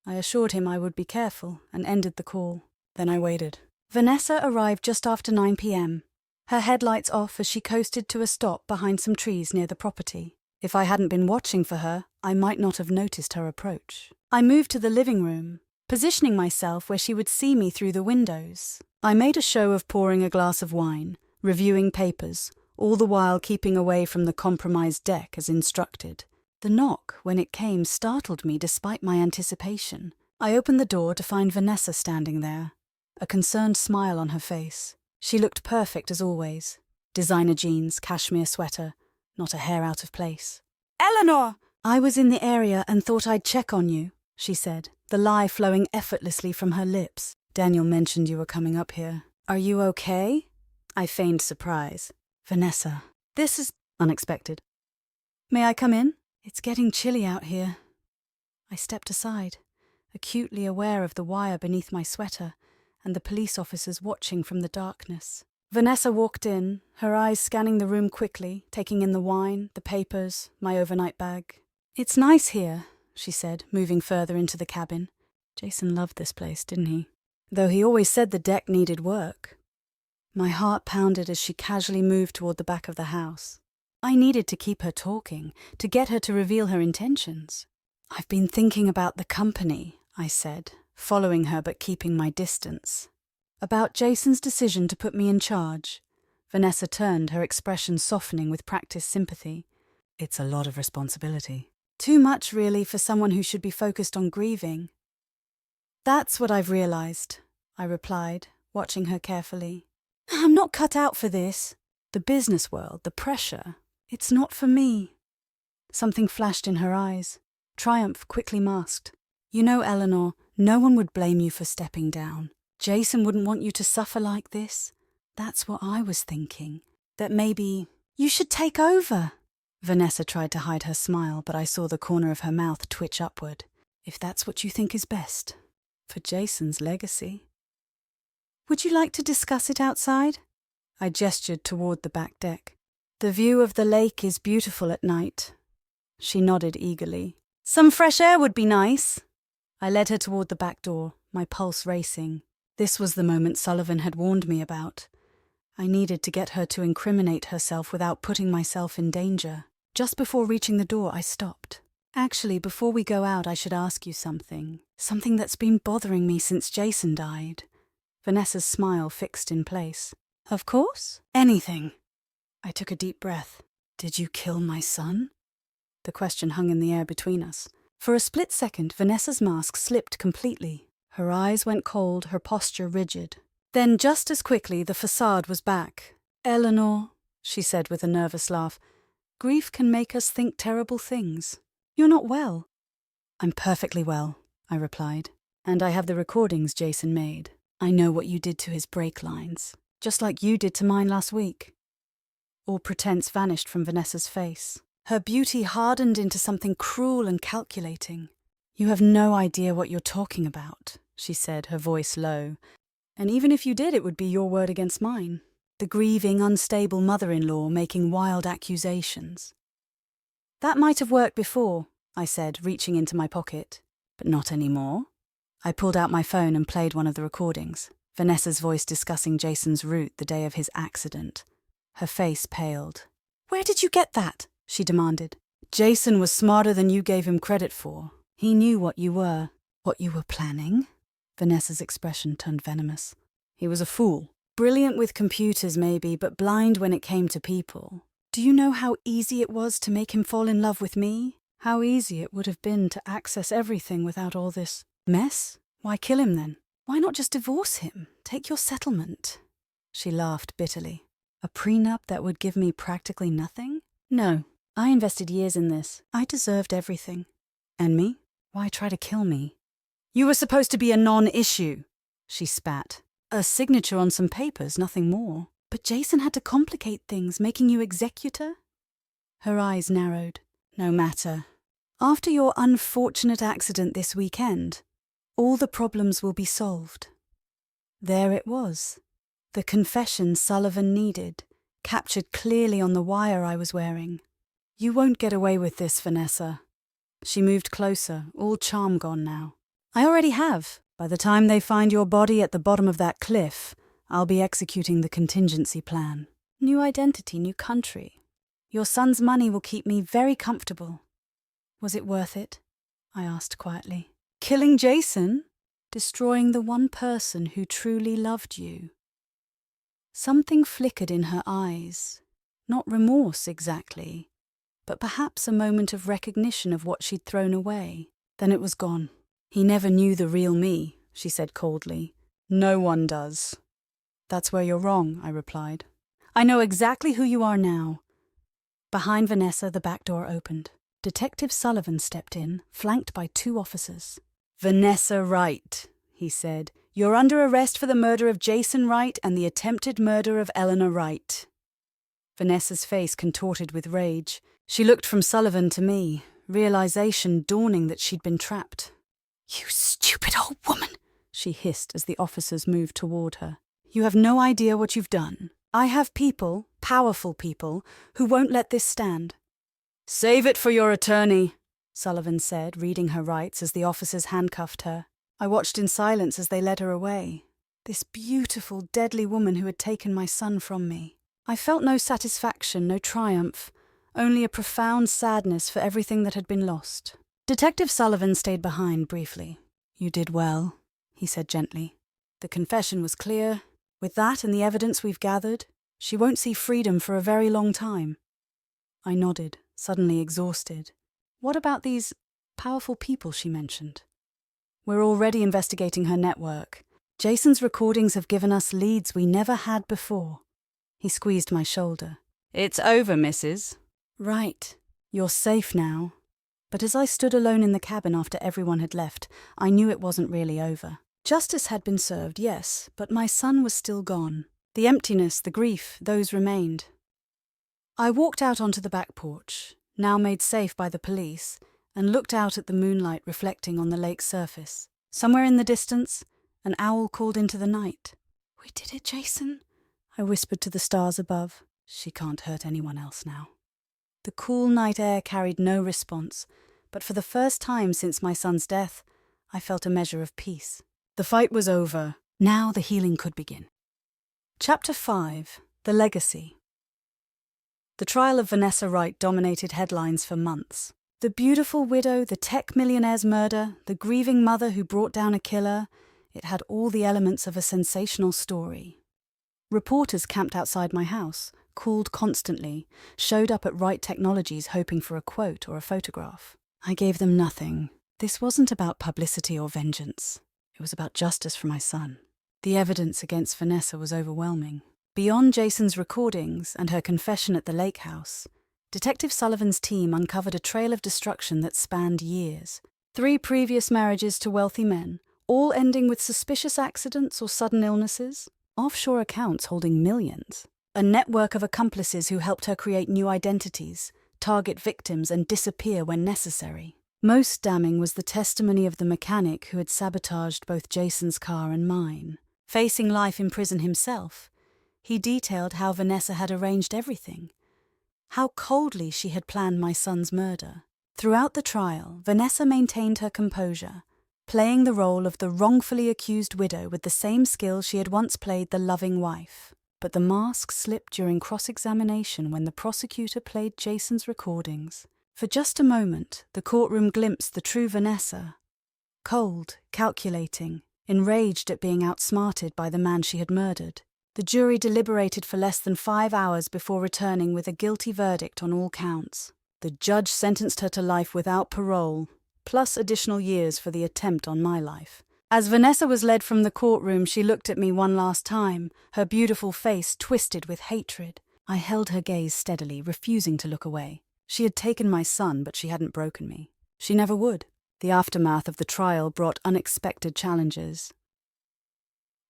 I assured him I would be careful and ended the call. Then I waited. Vanessa arrived just after 9 p.m. her headlights off as she coasted to a stop behind some trees near the property. If I hadn't been watching for her, I might not have noticed her approach. I moved to the living room, positioning myself where she would see me through the windows. I made a show of pouring a glass of wine, reviewing papers, all the while keeping away from the compromised deck as instructed. The knock, when it came, startled me despite my anticipation. I opened the door to find Vanessa standing there, a concerned smile on her face. She looked perfect as always. Designer jeans, cashmere sweater, not a hair out of place. "Eleanor!" "I was in the area and thought I'd check on you," she said, the lie flowing effortlessly from her lips. "Daniel mentioned you were coming up here. Are you okay?" I feigned surprise. "Vanessa, this is unexpected. May I come in? It's getting chilly out here." I stepped aside, acutely aware of the wire beneath my sweater and the police officers watching from the darkness. Vanessa walked in, her eyes scanning the room quickly, taking in the wine, the papers, my overnight bag. "It's nice here," she said, moving further into the cabin. Jason loved this place, didn't he? Though he always said the deck needed work. My heart pounded as she casually moved toward the back of the house. I needed to keep her talking, to get her to reveal her intentions. "I've been thinking about the company," I said, following her but keeping my distance. "About Jason's decision to put me in charge." Vanessa turned, her expression softening with practiced sympathy. "It's a lot of responsibility. Too much, really, for someone who should be focused on grieving." "That's what I've realized," I replied, watching her carefully. "I'm not cut out for this. The business world, the pressure. It's not for me." Something flashed in her eyes. Triumph quickly masked. "You know, Eleanor, no one would blame you for stepping down. Jason wouldn't want you to suffer like this. That's what I was thinking. That maybe you should take over." Vanessa tried to hide her smile, but I saw the corner of her mouth twitch upward. "If that's what you think is best. For Jason's legacy." "Would you like to discuss it outside?" I gestured toward the back deck. "The view of the lake is beautiful at night." She nodded eagerly. "Some fresh air would be nice." I led her toward the back door, my pulse racing. This was the moment Sullivan had warned me about. I needed to get her to incriminate herself without putting myself in danger. Just before reaching the door, I stopped. "Actually, before we go out, I should ask you something. Something that's been bothering me since Jason died." Vanessa's smile fixed in place. "Of course. Anything." I took a deep breath. "Did you kill my son?" The question hung in the air between us. For a split second, Vanessa's mask slipped completely. Her eyes went cold, her posture rigid. Then, just as quickly, the facade was back. "Eleanor," she said with a nervous laugh, "grief can make us think terrible things. You're not well." "I'm perfectly well," I replied. "And I have the recordings Jason made. I know what you did to his brake lines, just like you did to mine last week." All pretense vanished from Vanessa's face. Her beauty hardened into something cruel and calculating. "You have no idea what you're talking about," she said, her voice low. "And even if you did, it would be your word against mine. The grieving, unstable mother-in-law making wild accusations." "That might have worked before," I said, reaching into my pocket. "But not anymore." I pulled out my phone and played one of the recordings. Vanessa's voice discussing Jason's route the day of his accident. Her face paled. "Where did you get that?" she demanded. "Jason was smarter than you gave him credit for. He knew what you were." "What you were planning?" Vanessa's expression turned venomous. "He was a fool. Brilliant with computers maybe, but blind when it came to people. Do you know how easy it was to make him fall in love with me? How easy it would have been to access everything without all this mess? Why kill him then? Why not just divorce him? Take your settlement." She laughed bitterly. "A prenup that would give me practically nothing? No, I invested years in this. I deserved everything." "And me? Why try to kill me?" "You were supposed to be a non-issue," she spat. "A signature on some papers, nothing more. But Jason had to complicate things, making you executor?" Her eyes narrowed. "No matter. After your unfortunate accident this weekend, all the problems will be solved." There it was. The confession Sullivan needed, captured clearly on the wire I was wearing. "You won't get away with this, Vanessa." She moved closer, all charm gone now. "I already have. By the time they find your body at the bottom of that cliff, I'll be executing the contingency plan." New identity, new country. Your son's money will keep me very comfortable. Was it worth it? I asked quietly. Killing Jason? Destroying the one person who truly loved you? Something flickered in her eyes. Not remorse exactly, but perhaps a moment of recognition of what she'd thrown away. Then it was gone. He never knew the real me, she said coldly. No one does. That's where you're wrong, I replied. I know exactly who you are now. Behind Vanessa, the back door opened. Detective Sullivan stepped in, flanked by 2 officers. Vanessa Wright, he said. You're under arrest for the murder of Jason Wright and the attempted murder of Eleanor Wright. Vanessa's face contorted with rage. She looked from Sullivan to me, realization dawning that she'd been trapped. You stupid old woman, she hissed as the officers moved toward her. You have no idea what you've done. I have people, powerful people, who won't let this stand. Save it for your attorney, Sullivan said, reading her rights as the officers handcuffed her. I watched in silence as they led her away. This beautiful, deadly woman who had taken my son from me. I felt no satisfaction, no triumph, only a profound sadness for everything that had been lost. Detective Sullivan stayed behind briefly. You did well, he said gently. The confession was clear. With that and the evidence we've gathered, she won't see freedom for a very long time. I nodded, suddenly exhausted. What about these powerful people she mentioned? We're already investigating her network. Jason's recordings have given us leads we never had before. He squeezed my shoulder. It's over, Mrs. Right. You're safe now. But as I stood alone in the cabin after everyone had left, I knew it wasn't really over. Justice had been served, yes, but my son was still gone. The emptiness, the grief, those remained. I walked out onto the back porch, now made safe by the police, and looked out at the moonlight reflecting on the lake's surface. Somewhere in the distance, an owl called into the night. We did it, Jason, I whispered to the stars above. She can't hurt anyone else now. The cool night air carried no response, but for the first time since my son's death, I felt a measure of peace. The fight was over. Now the healing could begin. Chapter 5. The Legacy. The trial of Vanessa Wright dominated headlines for months. The beautiful widow, the tech millionaire's murder, the grieving mother who brought down a killer, it had all the elements of a sensational story. Reporters camped outside my house, called constantly, showed up at Wright Technologies hoping for a quote or a photograph. I gave them nothing. This wasn't about publicity or vengeance. It was about justice for my son. The evidence against Vanessa was overwhelming. Beyond Jason's recordings and her confession at the lake house, Detective Sullivan's team uncovered a trail of destruction that spanned years. 3 previous marriages to wealthy men, all ending with suspicious accidents or sudden illnesses. Offshore accounts holding millions. A network of accomplices who helped her create new identities, target victims and disappear when necessary. Most damning was the testimony of the mechanic who had sabotaged both Jason's car and mine. Facing life in prison himself, he detailed how Vanessa had arranged everything, how coldly she had planned my son's murder. Throughout the trial, Vanessa maintained her composure, playing the role of the wrongfully accused widow with the same skill she had once played the loving wife. But the mask slipped during cross-examination when the prosecutor played Jason's recordings. For just a moment, the courtroom glimpsed the true Vanessa. Cold, calculating, enraged at being outsmarted by the man she had murdered. The jury deliberated for less than 5 hours before returning with a guilty verdict on all counts. The judge sentenced her to life without parole, plus additional years for the attempt on my life. As Vanessa was led from the courtroom, she looked at me one last time, her beautiful face twisted with hatred. I held her gaze steadily, refusing to look away. She had taken my son, but she hadn't broken me. She never would. The aftermath of the trial brought unexpected challenges.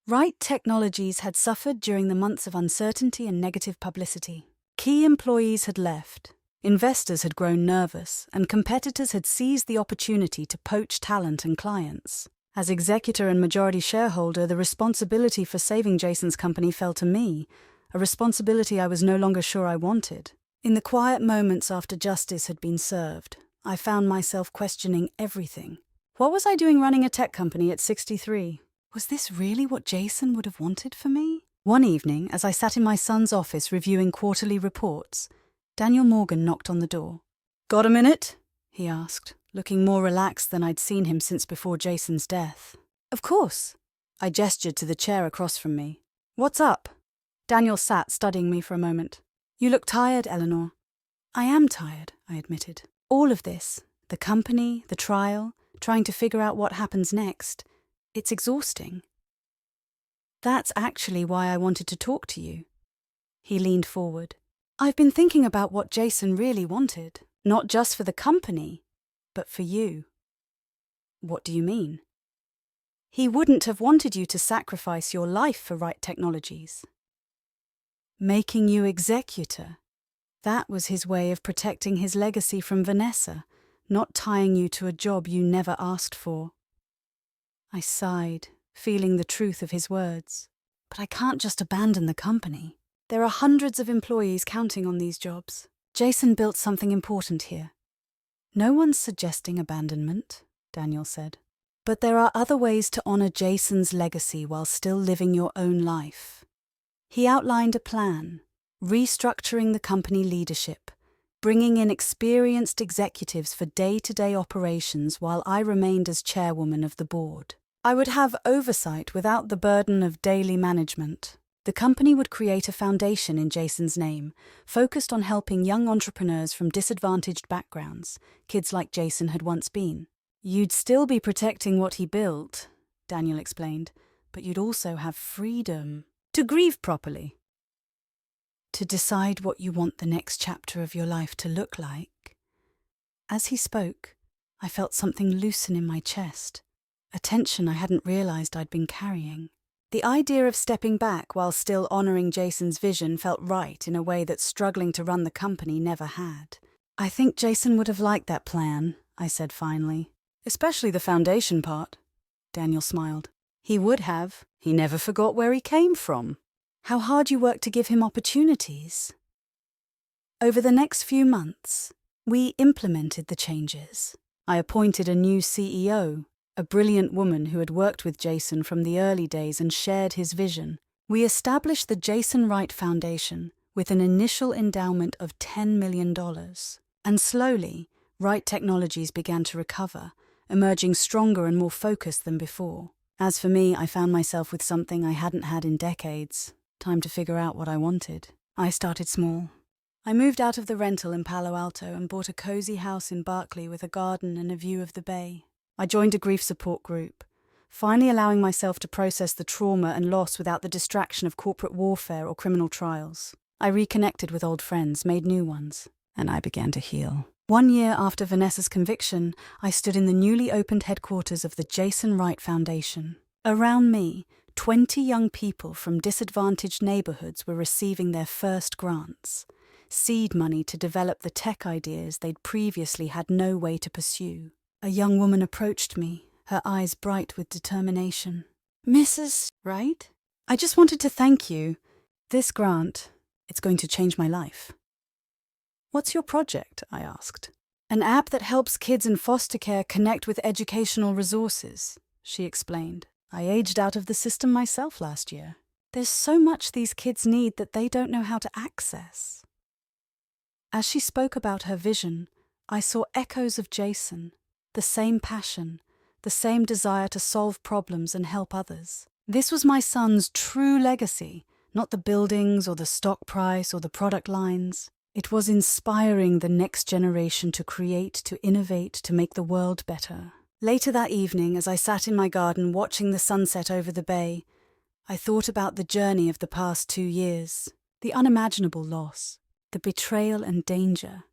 Wright Technologies had suffered during the months of uncertainty and negative publicity. Key employees had left. Investors had grown nervous, and competitors had seized the opportunity to poach talent and clients. As executor and majority shareholder, the responsibility for saving Jason's company fell to me, a responsibility I was no longer sure I wanted. In the quiet moments after justice had been served, I found myself questioning everything. What was I doing running a tech company at 63? Was this really what Jason would have wanted for me? One evening, as I sat in my son's office reviewing quarterly reports, Daniel Morgan knocked on the door. "Got a minute?" he asked, looking more relaxed than I'd seen him since before Jason's death. "Of course." I gestured to the chair across from me. "What's up?" Daniel sat studying me for a moment. "You look tired, Eleanor." "I am tired," I admitted. "All of this, the company, the trial, trying to figure out what happens next, it's exhausting." "That's actually why I wanted to talk to you." He leaned forward. "I've been thinking about what Jason really wanted, not just for the company, but for you." "What do you mean?" "He wouldn't have wanted you to sacrifice your life for right technologies. Making you executor. That was his way of protecting his legacy from Vanessa, not tying you to a job you never asked for." I sighed, feeling the truth of his words. "But I can't just abandon the company. There are hundreds of employees counting on these jobs. Jason built something important here." "No one's suggesting abandonment," Daniel said. "But there are other ways to honor Jason's legacy while still living your own life." He outlined a plan, restructuring the company leadership, bringing in experienced executives for day-to-day operations while I remained as chairwoman of the board. I would have oversight without the burden of daily management. The company would create a foundation in Jason's name, focused on helping young entrepreneurs from disadvantaged backgrounds, kids like Jason had once been. "You'd still be protecting what he built," Daniel explained, "but you'd also have freedom to grieve properly. To decide what you want the next chapter of your life to look like." As he spoke, I felt something loosen in my chest, a tension I hadn't realized I'd been carrying. The idea of stepping back while still honoring Jason's vision felt right in a way that struggling to run the company never had. "I think Jason would have liked that plan," I said finally. "Especially the foundation part." Daniel smiled. "He would have. He never forgot where he came from." "How hard you worked to give him opportunities." Over the next few months, we implemented the changes. I appointed a new CEO, a brilliant woman who had worked with Jason from the early days and shared his vision. We established the Jason Wright Foundation with an initial endowment of $10 million. And slowly, Wright Technologies began to recover, emerging stronger and more focused than before. As for me, I found myself with something I hadn't had in decades. Time to figure out what I wanted. I started small. I moved out of the rental in Palo Alto and bought a cozy house in Berkeley with a garden and a view of the bay. I joined a grief support group, finally allowing myself to process the trauma and loss without the distraction of corporate warfare or criminal trials. I reconnected with old friends, made new ones, and I began to heal. 1 year after Vanessa's conviction, I stood in the newly opened headquarters of the Jason Wright Foundation. Around me, 20 young people from disadvantaged neighborhoods were receiving their first grants, seed money to develop the tech ideas they'd previously had no way to pursue. A young woman approached me, her eyes bright with determination. "Mrs. Wright? I just wanted to thank you. This grant, it's going to change my life." "What's your project?" I asked. "An app that helps kids in foster care connect with educational resources," she explained. "I aged out of the system myself last year. There's so much these kids need that they don't know how to access." As she spoke about her vision, I saw echoes of Jason, the same passion, the same desire to solve problems and help others. This was my son's true legacy, not the buildings or the stock price or the product lines. It was inspiring the next generation to create, to innovate, to make the world better. Later that evening, as I sat in my garden watching the sunset over the bay, I thought about the journey of the past 2 years, the unimaginable loss, the betrayal and danger,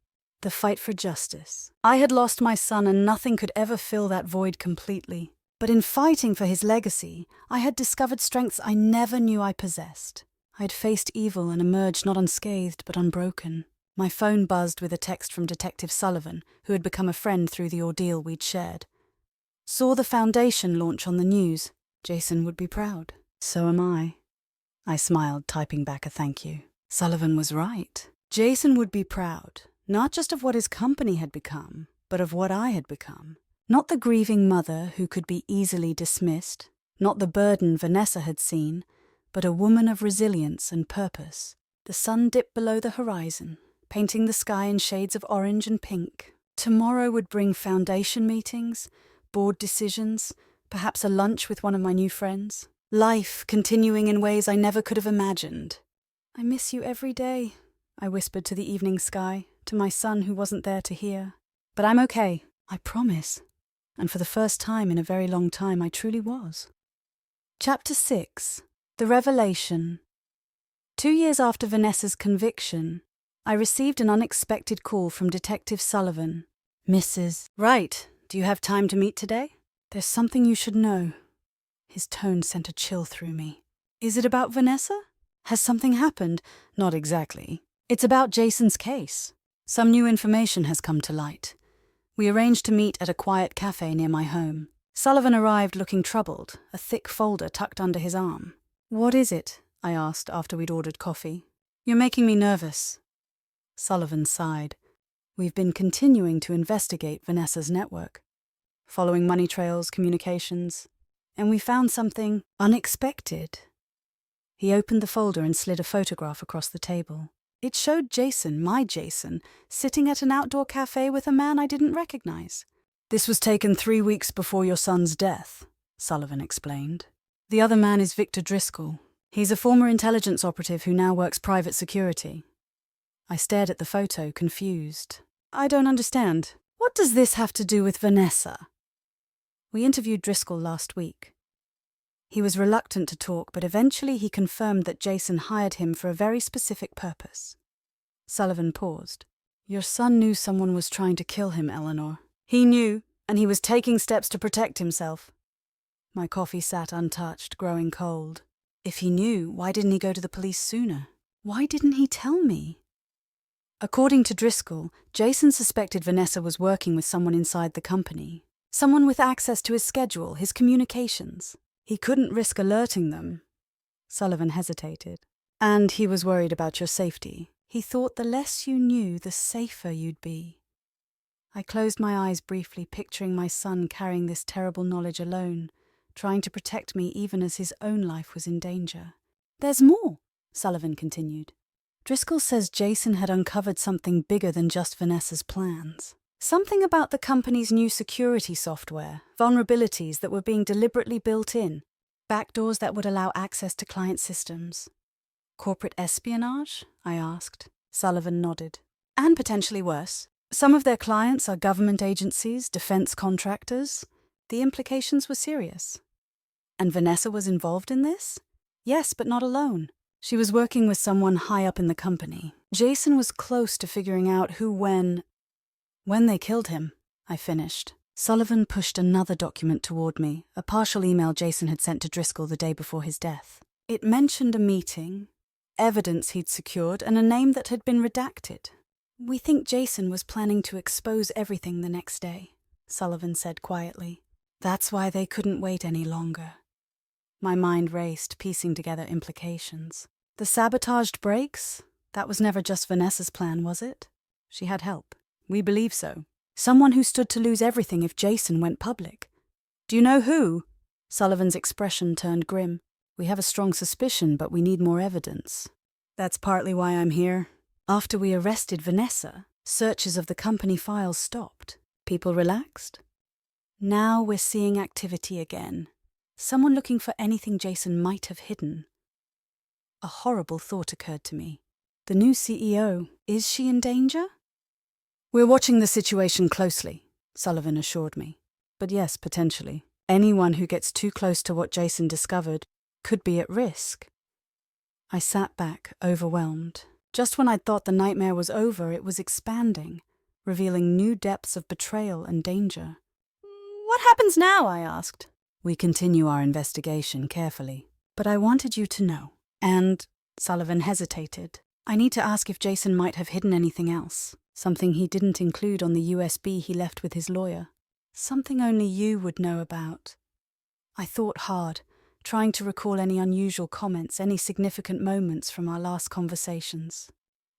the fight for justice. I had lost my son and nothing could ever fill that void completely. But in fighting for his legacy, I had discovered strengths I never knew I possessed. I had faced evil and emerged not unscathed but unbroken. My phone buzzed with a text from Detective Sullivan, who had become a friend through the ordeal we'd shared. "Saw the foundation launch on the news. Jason would be proud." "So am I." I smiled, typing back a thank you. Sullivan was right. Jason would be proud, not just of what his company had become, but of what I had become. Not the grieving mother who could be easily dismissed, not the burden Vanessa had seen, but a woman of resilience and purpose. The sun dipped below the horizon, painting the sky in shades of orange and pink. Tomorrow would bring foundation meetings, board decisions, perhaps a lunch with one of my new friends. Life continuing in ways I never could have imagined. "I miss you every day," I whispered to the evening sky, to my son who wasn't there to hear. "But I'm okay, I promise." And for the first time in a very long time, I truly was. Chapter 6. The Revelation. 2 years after Vanessa's conviction, I received an unexpected call from Detective Sullivan. "Mrs. Right, do you have time to meet today? There's something you should know." His tone sent a chill through me. "Is it about Vanessa? Has something happened?" "Not exactly. It's about Jason's case. Some new information has come to light. We arranged to meet at a quiet cafe near my home." Sullivan arrived looking troubled, a thick folder tucked under his arm. "What is it?" I asked after we'd ordered coffee. "You're making me nervous." Sullivan sighed. "We've been continuing to investigate Vanessa's network, following money trails, communications, and we found something unexpected." He opened the folder and slid a photograph across the table. It showed Jason, my Jason, sitting at an outdoor cafe with a man I didn't recognize. "This was taken 3 weeks before your son's death," Sullivan explained. "The other man is Victor Driscoll. He's a former intelligence operative who now works private security." I stared at the photo, confused. "I don't understand. What does this have to do with Vanessa?" "We interviewed Driscoll last week. He was reluctant to talk, but eventually he confirmed that Jason hired him for a very specific purpose." Sullivan paused. "Your son knew someone was trying to kill him, Eleanor. He knew, and he was taking steps to protect himself." My coffee sat untouched, growing cold. If he knew, why didn't he go to the police sooner? Why didn't he tell me? According to Driscoll, Jason suspected Vanessa was working with someone inside the company. Someone with access to his schedule, his communications. He couldn't risk alerting them. Sullivan hesitated. "And he was worried about your safety. He thought the less you knew, the safer you'd be." I closed my eyes briefly, picturing my son carrying this terrible knowledge alone, trying to protect me even as his own life was in danger. "There's more," Sullivan continued. "Driscoll says Jason had uncovered something bigger than just Vanessa's plans. Something about the company's new security software, vulnerabilities that were being deliberately built in, backdoors that would allow access to client systems." "Corporate espionage?" I asked. Sullivan nodded. "And potentially worse. Some of their clients are government agencies, defense contractors. The implications were serious." "And Vanessa was involved in this?" "Yes, but not alone. She was working with someone high up in the company. Jason was close to figuring out who, when they killed him," I finished. Sullivan pushed another document toward me, a partial email Jason had sent to Driscoll the day before his death. It mentioned a meeting, evidence he'd secured, and a name that had been redacted. "We think Jason was planning to expose everything the next day," Sullivan said quietly. "That's why they couldn't wait any longer." My mind raced, piecing together implications. The sabotaged breaks? That was never just Vanessa's plan, was it? She had help. We believe so. Someone who stood to lose everything if Jason went public. "Do you know who?" Sullivan's expression turned grim. "We have a strong suspicion, but we need more evidence." "That's partly why I'm here. After we arrested Vanessa, searches of the company files stopped. People relaxed. Now we're seeing activity again. Someone looking for anything Jason might have hidden." A horrible thought occurred to me. The new CEO, is she in danger? "We're watching the situation closely," Sullivan assured me. "But yes, potentially. Anyone who gets too close to what Jason discovered could be at risk." I sat back, overwhelmed. Just when I'd thought the nightmare was over, it was expanding, revealing new depths of betrayal and danger. "What happens now?" I asked. "We continue our investigation carefully. But I wanted you to know." "And," Sullivan hesitated, "I need to ask if Jason might have hidden anything else. Something he didn't include on the USB he left with his lawyer. Something only you would know about." I thought hard, trying to recall any unusual comments, any significant moments from our last conversations.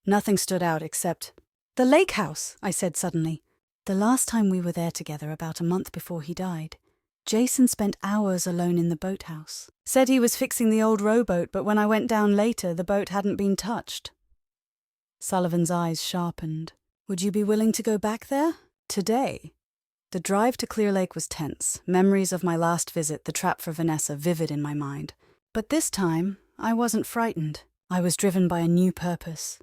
Nothing stood out except, "The lake house," I said suddenly. "The last time we were there together, about a month before he died, Jason spent hours alone in the boathouse. Said he was fixing the old rowboat, but when I went down later, the boat hadn't been touched. Sullivan's eyes sharpened. Would you be willing to go back there? Today? The drive to Clear Lake was tense, memories of my last visit, the trap for Vanessa, vivid in my mind. But this time, I wasn't frightened. I was driven by a new purpose.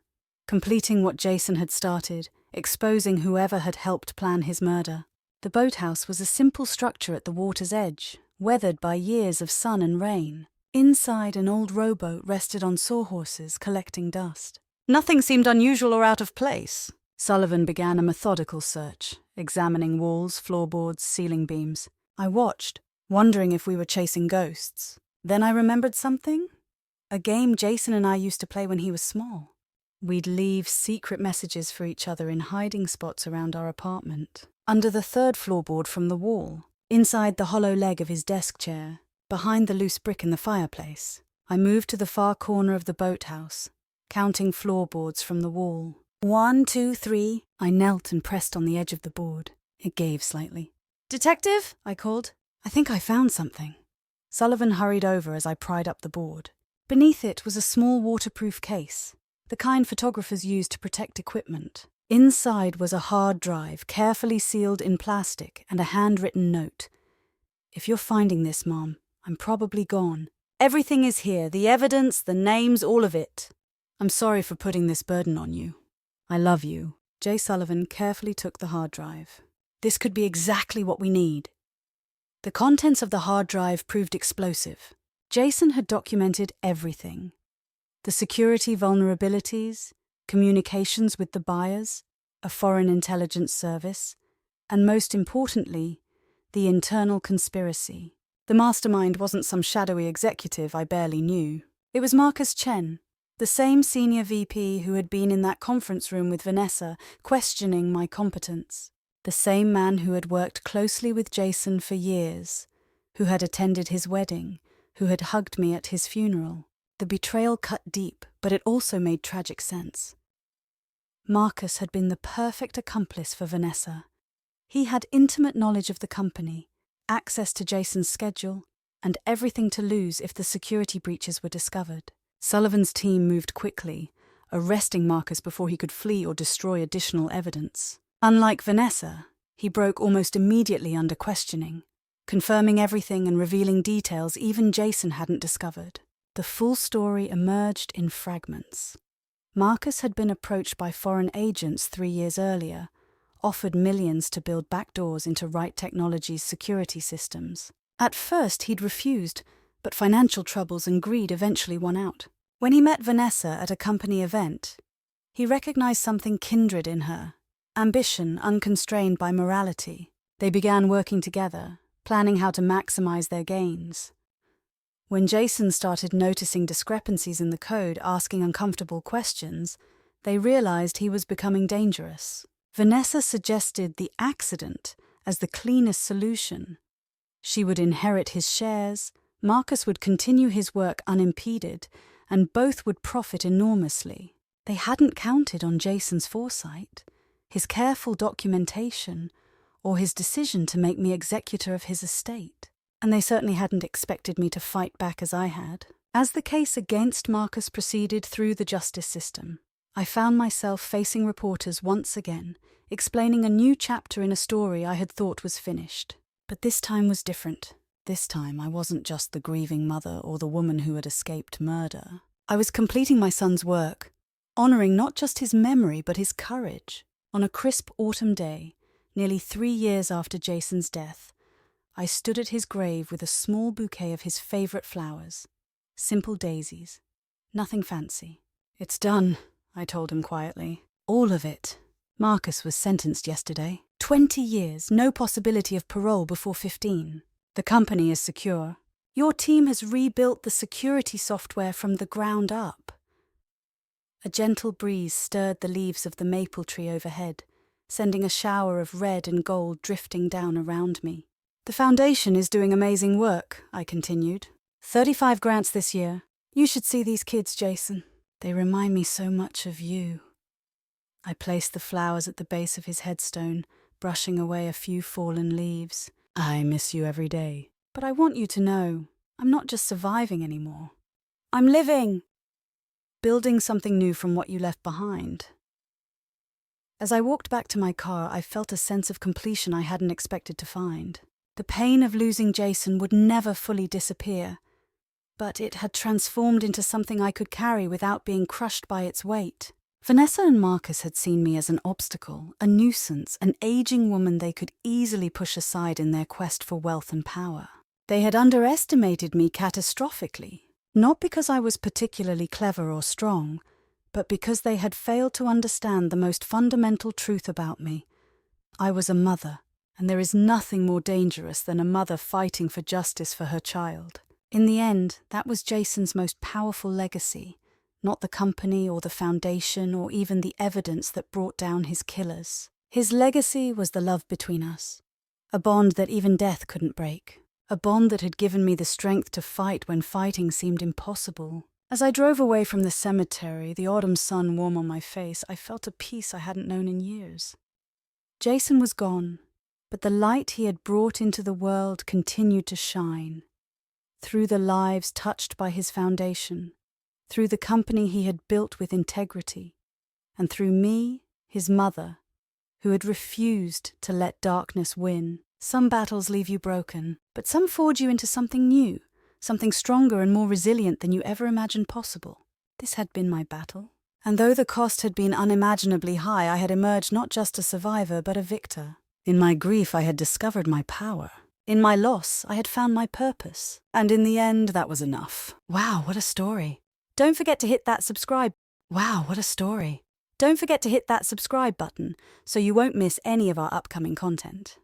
Completing what Jason had started, exposing whoever had helped plan his murder. The boathouse was a simple structure at the water's edge, weathered by years of sun and rain. Inside, an old rowboat rested on sawhorses, collecting dust. Nothing seemed unusual or out of place. Sullivan began a methodical search, examining walls, floorboards, ceiling beams. I watched, wondering if we were chasing ghosts. Then I remembered something. A game Jason and I used to play when he was small. We'd leave secret messages for each other in hiding spots around our apartment. Under the third floorboard from the wall, inside the hollow leg of his desk chair, behind the loose brick in the fireplace. I moved to the far corner of the boathouse, counting floorboards from the wall. 1, 2, 3. I knelt and pressed on the edge of the board. It gave slightly. Detective? I called. I think I found something. Sullivan hurried over as I pried up the board. Beneath it was a small waterproof case, the kind photographers use to protect equipment. Inside was a hard drive, carefully sealed in plastic, and a handwritten note. If you're finding this, Mom, I'm probably gone. Everything is here, the evidence, the names, all of it. I'm sorry for putting this burden on you. I love you. J. Sullivan carefully took the hard drive. This could be exactly what we need. The contents of the hard drive proved explosive. Jason had documented everything. The security vulnerabilities, communications with the buyers, a foreign intelligence service, and most importantly, the internal conspiracy. The mastermind wasn't some shadowy executive I barely knew. It was Marcus Chen, the same senior VP who had been in that conference room with Vanessa, questioning my competence. The same man who had worked closely with Jason for years, who had attended his wedding, who had hugged me at his funeral. The betrayal cut deep, but it also made tragic sense. Marcus had been the perfect accomplice for Vanessa. He had intimate knowledge of the company, access to Jason's schedule, and everything to lose if the security breaches were discovered. Sullivan's team moved quickly, arresting Marcus before he could flee or destroy additional evidence. Unlike Vanessa, he broke almost immediately under questioning, confirming everything and revealing details even Jason hadn't discovered. The full story emerged in fragments. Marcus had been approached by foreign agents 3 years earlier, offered millions to build backdoors into Right Technologies' security systems. At first he'd refused, but financial troubles and greed eventually won out. When he met Vanessa at a company event, he recognized something kindred in her, ambition unconstrained by morality. They began working together, planning how to maximize their gains. When Jason started noticing discrepancies in the code, asking uncomfortable questions, they realized he was becoming dangerous. Vanessa suggested the accident as the cleanest solution. She would inherit his shares, Marcus would continue his work unimpeded, and both would profit enormously. They hadn't counted on Jason's foresight, his careful documentation, or his decision to make me executor of his estate. And they certainly hadn't expected me to fight back as I had. As the case against Marcus proceeded through the justice system, I found myself facing reporters once again, explaining a new chapter in a story I had thought was finished. But this time was different. This time I wasn't just the grieving mother or the woman who had escaped murder. I was completing my son's work, honouring not just his memory but his courage. On a crisp autumn day, nearly 3 years after Jason's death, I stood at his grave with a small bouquet of his favourite flowers, simple daisies, nothing fancy. "It's done," I told him quietly. "All of it. Marcus was sentenced yesterday. 20 years, no possibility of parole before 15. The company is secure. Your team has rebuilt the security software from the ground up." A gentle breeze stirred the leaves of the maple tree overhead, sending a shower of red and gold drifting down around me. "The foundation is doing amazing work," I continued. 35 grants this year. You should see these kids, Jason. They remind me so much of you." I placed the flowers at the base of his headstone, brushing away a few fallen leaves. I miss you every day. But I want you to know, I'm not just surviving anymore. I'm living. Building something new from what you left behind. As I walked back to my car, I felt a sense of completion I hadn't expected to find. The pain of losing Jason would never fully disappear, but it had transformed into something I could carry without being crushed by its weight. Vanessa and Marcus had seen me as an obstacle, a nuisance, an aging woman they could easily push aside in their quest for wealth and power. They had underestimated me catastrophically, not because I was particularly clever or strong, but because they had failed to understand the most fundamental truth about me. I was a mother, and there is nothing more dangerous than a mother fighting for justice for her child. In the end, that was Jason's most powerful legacy, not the company or the foundation or even the evidence that brought down his killers. His legacy was the love between us, a bond that even death couldn't break, a bond that had given me the strength to fight when fighting seemed impossible. As I drove away from the cemetery, the autumn sun warm on my face, I felt a peace I hadn't known in years. Jason was gone, but the light he had brought into the world continued to shine, through the lives touched by his foundation, through the company he had built with integrity, and through me, his mother, who had refused to let darkness win. Some battles leave you broken, but some forge you into something new, something stronger and more resilient than you ever imagined possible. This had been my battle, and though the cost had been unimaginably high, I had emerged not just a survivor, but a victor. In my grief, I had discovered my power. In my loss, I had found my purpose. And in the end, that was enough. Wow, what a story. Don't forget to hit that subscribe. Wow, what a story. Don't forget to hit that subscribe button so you won't miss any of our upcoming content.